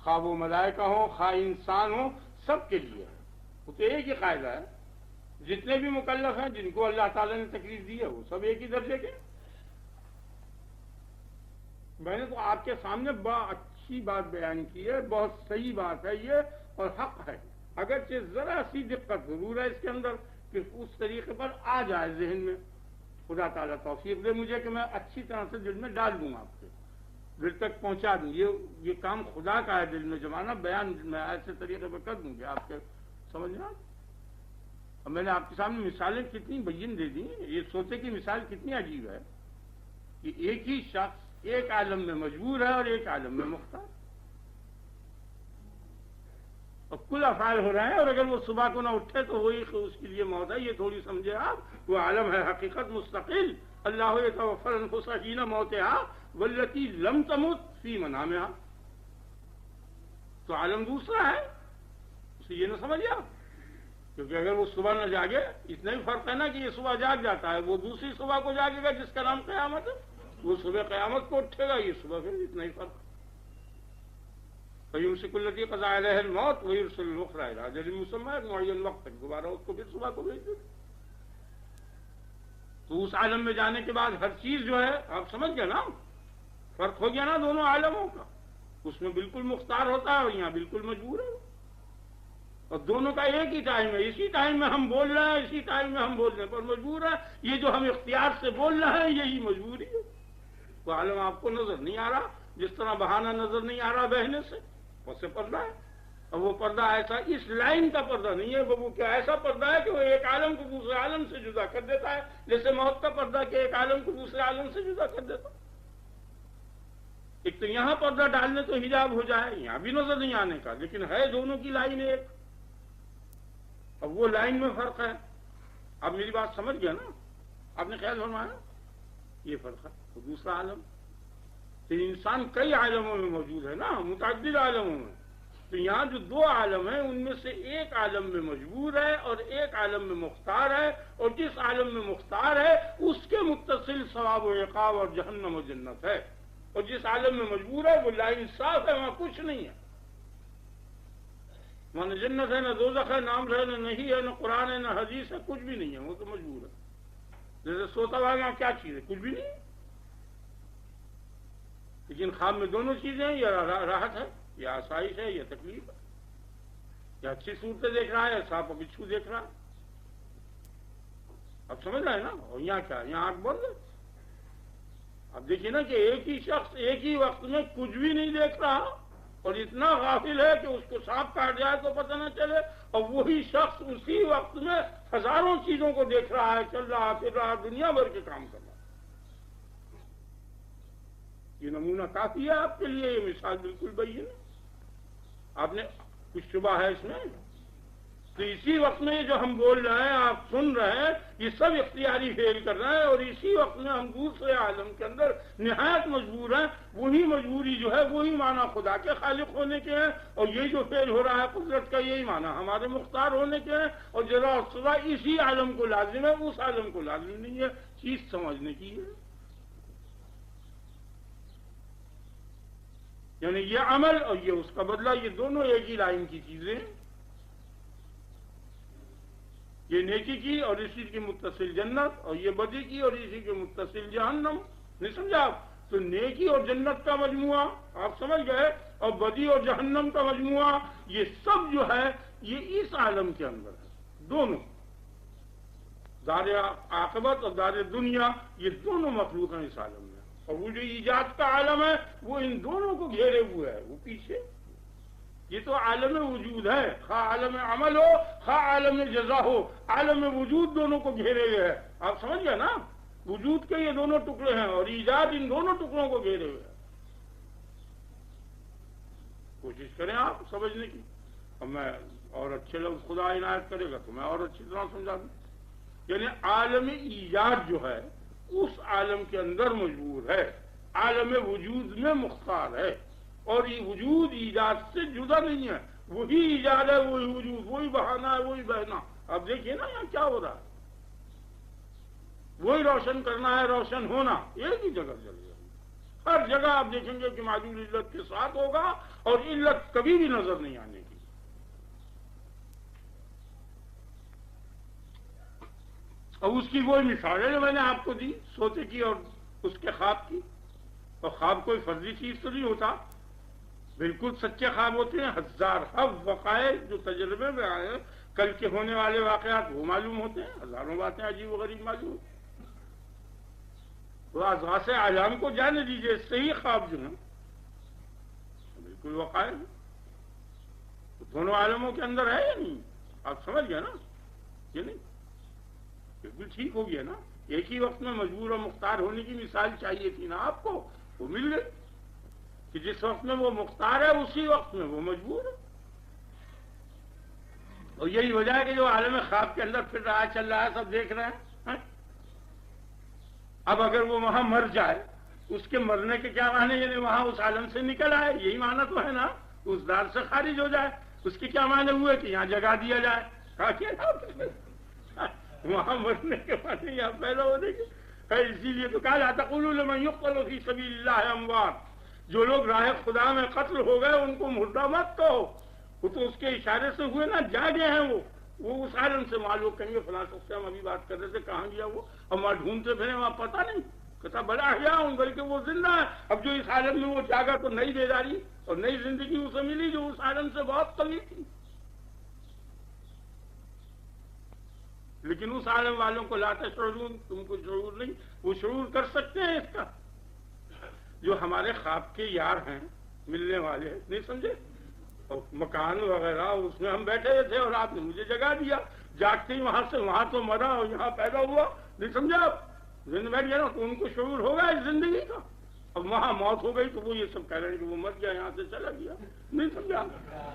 خواہ وہ ملائکہ ہو، خواہ انسان ہو، سب کے لیے. وہ تو ایک ہی قاعدہ ہے. جتنے بھی مکلف ہیں جن کو اللہ تعالیٰ نے تکلیف دی ہے وہ سب ایک ہی درجے کے. میں نے تو آپ کے سامنے بہت اچھی بات بیان کی ہے، بہت صحیح بات ہے یہ اور حق ہے. اگرچہ ذرا سی دقت ضرور ہے اس کے اندر کہ اس طریقے پر آ جائے ذہن میں. خدا تعالیٰ توفیق دے مجھے کہ میں اچھی طرح سے دل میں ڈال دوں، آپ کے دل تک پہنچا دوں. یہ کام خدا کا ہے، دل میں جمانا، بیان میں ایسے طریقے پر کر دوں کہ آپ کے سمجھنا. اور میں نے آپ کے سامنے مثالیں کتنی بین دے دی. یہ سوچے کی مثال کتنی عجیب ہے کہ ایک ہی شخص ایک عالم میں مجبور ہے اور ایک عالم میں مختار. اور کل افعال ہو رہے ہیں، اور اگر وہ صبح کو نہ اٹھے تو وہی اس کے لیے موت ہے. یہ تھوڑی سمجھے آپ، وہ عالم ہے حقیقت مستقل. اللہ یتوفی الانفس حین موتها والتی لم تمت فی منامها. تو عالم دوسرا ہے، اسے یہ نہ سمجھا. کیونکہ اگر وہ صبح نہ جاگے، اتنا ہی فرق ہے نا کہ یہ صبح جاگ جاتا ہے، وہ دوسری صبح کو جاگے گا جس کا نام قیامت ہے. وہ صبح قیامت کو اٹھے گا، یہ صبح پھر اتنا ہی فرق. فَيُمْسِكُ الَّتِي قَضَىٰ عَلَيْهَا الْمَوْتَ وَيُرْسِلُ الْأُخْرَىٰ إِلَىٰ أَجَلٍ مُّسَمًّى معین وقت تک دوبارہ اس کو پھر صبح کو بھیج دے. تو اس عالم میں جانے کے بعد ہر چیز جو ہے، آپ سمجھ گئے نا، فرق ہو گیا نا دونوں عالموں کا. اس میں بالکل مختار ہوتا ہے اور یہاں بالکل مجبور ہے. اور دونوں کا ایک ہی ٹائم ہے. اسی ٹائم میں ہم بول رہے ہیں، اسی ٹائم میں ہم بولنے پر مجبور ہیں. یہ جو ہم اختیار سے بول رہے ہیں یہی مجبوری ہے. وہ عالم آپ کو نظر نہیں آ رہا، جس طرح بہانہ نظر نہیں آ رہا بہنے سے، ویسے پردہ ہے. اور وہ پردہ ایسا اس لائن کا پردہ نہیں ہے، وہ کیا ایسا پردہ ہے کہ وہ ایک عالم کو دوسرے عالم سے جدا کر دیتا ہے. جیسے موت کا پردہ کہ ایک عالم کو دوسرے عالم سے جدا کر دیتا. ایک تو یہاں پردہ ڈالنے تو حجاب ہو جائے، یہاں بھی نظر نہیں آنے کا، لیکن ہے دونوں کی لائن ایک. اب وہ لائن میں فرق ہے. اب میری بات سمجھ گیا نا؟ آپ نے خیال فرمایا یہ فرق ہے. تو دوسرا عالم تو انسان کئی عالموں میں موجود ہے نا، متعدد عالموں میں. تو یہاں جو دو عالم ہیں ان میں سے ایک عالم میں مجبور ہے اور ایک عالم میں مختار ہے. اور جس عالم میں مختار ہے اس کے متصل ثواب و عقاب اور جہنم و جنت ہے. اور جس عالم میں مجبور ہے وہ لائن صاف ہے، وہاں کچھ نہیں ہے. وہاں نہ جنت ہے، نہ دوزخ ہے، نام ہے، نہ نہیں ہے، نہ قرآن ہے، نہ حدیث ہے، کچھ بھی نہیں ہے. وہ تو مجبور ہے. جیسے سوتا ہوا یہاں کیا چیز ہے؟ کچھ بھی نہیں. لیکن خواب میں دونوں چیزیں ہیں، یا راحت ہے، یا آسائش ہے، یا تکلیف ہے. یا اچھی صورتیں دیکھ رہا ہے، یا سانپ اور بچھو دیکھ رہا ہے. اب سمجھ رہے ہیں نا؟ اور یہاں کیا؟ یہاں آنکھ بند ہے. اب دیکھیے نا کہ ایک ہی شخص ایک ہی وقت میں کچھ بھی نہیں دیکھ رہا اور اتنا غافل ہے کہ اس کو سانپ کاٹ جائے تو پتہ نہ چلے. اور وہی شخص اسی وقت میں ہزاروں چیزوں کو دیکھ رہا ہے، چل رہا پھر رہا، دنیا بھر کے کام کر رہا. یہ نمونہ کافی ہے آپ کے لیے، یہ مثال بالکل بین ہے. آپ نے کچھ شبہ ہے اس میں؟ تو اسی وقت میں جو ہم بول رہے ہیں، آپ سن رہے ہیں، یہ سب اختیاری فعل کر رہے ہیں. اور اسی وقت میں ہم دوسرے عالم کے اندر نہایت مجبور ہیں. وہی مجبوری جو ہے وہی معنی خدا کے خالق ہونے کے ہیں. اور یہ جو فعل ہو رہا ہے قدرت کا، یہی معنی ہمارے مختار ہونے کے ہیں. اور جزا اور سزا اسی عالم کو لازم ہے، اس عالم کو لازم نہیں ہے. چیز سمجھنے کی ہے. یعنی یہ عمل اور یہ اس کا بدلہ، یہ دونوں ایک ہی لائن کی چیزیں ہیں. یہ نیکی کی اور اسی کی متصل جنت، اور یہ بدی کی اور اسی کے متصل جہنم. نہیں سمجھا آپ؟ تو نیکی اور جنت کا مجموعہ آپ سمجھ گئے، اور بدی اور جہنم کا مجموعہ، یہ سب جو ہے یہ اس عالم کے اندر ہے. دونوں دار عاقبت اور دار دنیا، یہ دونوں مخلوق ہیں اس عالم میں. اور وہ جو ایجاد کا عالم ہے وہ ان دونوں کو گھیرے ہوئے ہے. وہ پیچھے یہ تو عالم وجود ہے، خواہ عالم عمل ہو خواہ عالم جزا ہو، عالم وجود دونوں کو گھیرے ہوئے ہے. آپ سمجھ گئے نا؟ وجود کے یہ دونوں ٹکڑے ہیں اور ایجاد ان دونوں ٹکڑوں کو گھیرے ہوئے ہے. کوشش کریں آپ سمجھنے کی. اب میں اور اچھے لفظ خدا عنایت کرے گا تو میں اور اچھی طرح سمجھا دوں. یعنی عالم ایجاد جو ہے اس عالم کے اندر مجبور ہے، عالم وجود میں مختار ہے، اور یہ وجود ایجاد سے جدا نہیں ہے. وہی ایجاد ہے، وہی وجود، وہی بہانا ہے، وہی بہنا. اب دیکھیے نا یہاں کیا ہو رہا ہے. وہی روشن کرنا ہے، روشن ہونا ایک ہی جگہ چل رہا ہے. ہر جگہ آپ دیکھیں گے کہ موجود علت کے ساتھ ہوگا اور علت کبھی بھی نظر نہیں آنے کی. اور اس کی وہی مثال ہے جو میں نے آپ کو دی، سوتے کی اور اس کے خواب کی. اور خواب کوئی فرضی چیز تو نہیں ہوتا، بالکل سچے خواب ہوتے ہیں. ہزار وقائع جو تجربے میں آئے ہیں، کل کے ہونے والے واقعات وہ معلوم ہوتے ہیں. ہزاروں باتیں عجیب و غریب معلوم. وہ اذواس اعلام کو جانے دیجیے، صحیح خواب جو ہیں بالکل وقائع ہیں. دونوں عالموں کے اندر ہے یا نہیں؟ آپ سمجھ گئے نا؟ یہ نہیں بالکل ٹھیک ہو گیا نا. ایک ہی وقت میں مجبور اور مختار ہونے کی مثال چاہیے تھی نا آپ کو، وہ مل گئی کہ جس وقت میں وہ مختار ہے اسی وقت میں وہ مجبور ہے. اور یہی وجہ ہے کہ جو عالم خواب کے اندر پھر رہا چل رہا ہے سب دیکھ رہے ہیں. اب اگر وہ وہاں مر جائے، اس کے مرنے کے کیا معنی؟ یعنی وہاں اس عالم سے نکل آئے، یہی معنی تو ہے نا. اس دار سے خارج ہو جائے، اس کے کیا معنی ہوئے کہ یہاں جگا دیا جائے. کہا کیا وہاں مرنے کے معنی یہاں پیدا ہونے کے. اسی لیے تو کہا لا تقولوا لمن يقتل في سبيل الله اموات. جو لوگ راہ خدا میں قتل ہو گئے ان کو مردہ مت کہو. وہ تو اس کے اشارے سے ہوئے نا، جاگے ہیں. وہ اس عالم سے معلوم کہیں گے فلاں شخص سے ہم ابھی بات کر رہے تھے، کہاں گیا وہ؟ اب وہاں ڈھونڈتے پھرے وہاں پتہ نہیں. کہتا بڑا احیا ہوں، بلکہ وہ زندہ ہے. اب جو اس عالم میں وہ جاگا تو نئی بیداری اور نئی زندگی اسے ملی جو اس عالم سے بہت قوی تھی. لیکن اس عالم والوں کو لا تشعرون، تم کو شعور نہیں. وہ شعور کر سکتے ہیں اس کا جو ہمارے خواب کے یار ہیں، ملنے والے ہیں. نہیں سمجھے؟ اور مکان وغیرہ اس میں ہم بیٹھے تھے اور آپ نے مجھے جگا دیا. جاگتے ہی وہاں سے وہاں تو مرا اور یہاں پیدا ہوا. نہیں سمجھا آپ؟ زندہ بیٹھ گیا نا تو ان کو شعور ہوگا اس زندگی کا. اب وہاں موت ہو گئی تو وہ یہ سب کہہ رہے ہیں کہ وہ مر گیا، یہاں سے چلا گیا. نہیں سمجھا؟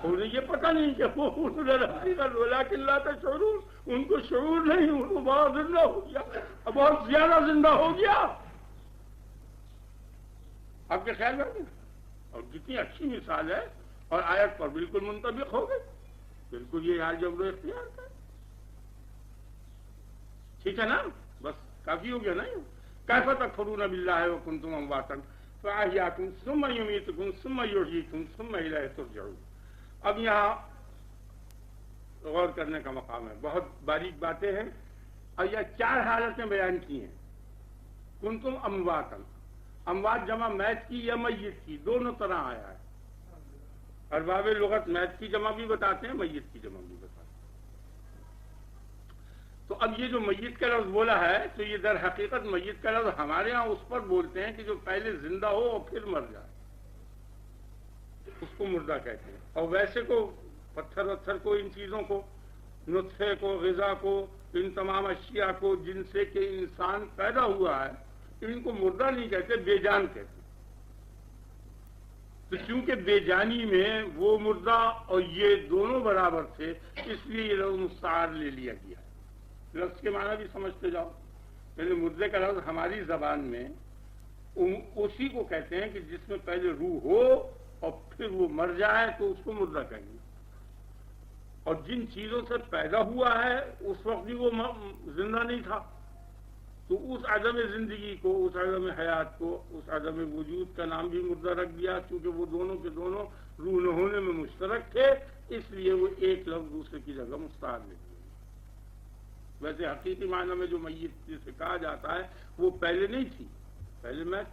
انہیں یہ پتہ نہیں کہ وہ لیکن لا تشعرون، ان کو شعور نہیں. ان کو بہت زندہ ہو گیا، بہت زیادہ زندہ ہو گیا. آپ کے خیال میں؟ اور کتنی اچھی مثال ہے اور آیت پر بالکل منطبق ہو گئی. بالکل یہ حال جبر و اختیار کا. ٹھیک ہے نا؟ بس کافی ہو گیا نا. کیف تکفرون باللہ وکنتم امواتا فاحیاکم ثم یمیتکم ثم یحییکم ثم الیہ ترجعون. اب یہاں غور کرنے کا مقام ہے، بہت باریک باتیں ہیں. اور یہ 4 حالتیں بیان کی ہیں. کنتم امواتا، اموات جمع میت کی یا میت کی، دونوں طرح آیا ہے. ارباب لغت میت کی جمع بھی بتاتے ہیں، میت کی جمع بھی بتاتے ہیں. تو اب یہ جو میت کا لفظ بولا ہے تو یہ در حقیقت میت کا لفظ ہمارے ہاں اس پر بولتے ہیں کہ جو پہلے زندہ ہو اور پھر مر جائے، اس کو مردہ کہتے ہیں. اور ویسے کو پتھر وتھر کو، ان چیزوں کو، نطفے کو، غذا کو، ان تمام اشیاء کو جن سے کہ انسان پیدا ہوا ہے، ان کو مردہ نہیں کہتے، بے جان کہتے ہیں. تو چونکہ بے جانی میں وہ مردہ اور یہ دونوں برابر تھے، اس لیے یہ لفظ مستعار لے لیا گیا. لفظ کے معنی بھی سمجھتے جاؤ. یعنی مردے کا لفظ ہماری زبان میں اسی کو کہتے ہیں کہ جس میں پہلے روح ہو اور پھر وہ مر جائے تو اس کو مردہ کہیں گے. اور جن چیزوں سے پیدا ہوا ہے اس وقت بھی وہ زندہ نہیں تھا، تو اس عدم زندگی کو، اس عدم حیات کو، اس عدم وجود کا نام بھی مردہ رکھ دیا. کیونکہ وہ دونوں کے دونوں روح نہ ہونے میں مشترک تھے، اس لیے وہ ایک لفظ دوسرے کی جگہ مستعار لے. ویسے حقیقی معنی میں جو میت جسے کہا جاتا ہے وہ پہلے نہیں تھی، پہلے میں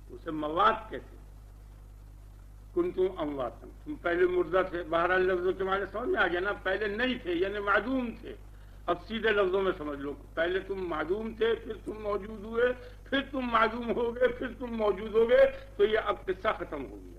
اسے مواد کہتے، کنتم امواتن، تم پہلے مردہ تھے۔ بہرحال لفظوں کے معنی سمجھ میں آ گیا نا، پہلے نہیں تھے یعنی معدوم تھے۔ اب سیدھے لفظوں میں سمجھ لو، پہلے تم معدوم تھے، پھر تم موجود ہوئے، پھر تم معدوم ہو گئے، پھر تم موجود ہو گئے، تو یہ اب قصہ ختم ہو گیا۔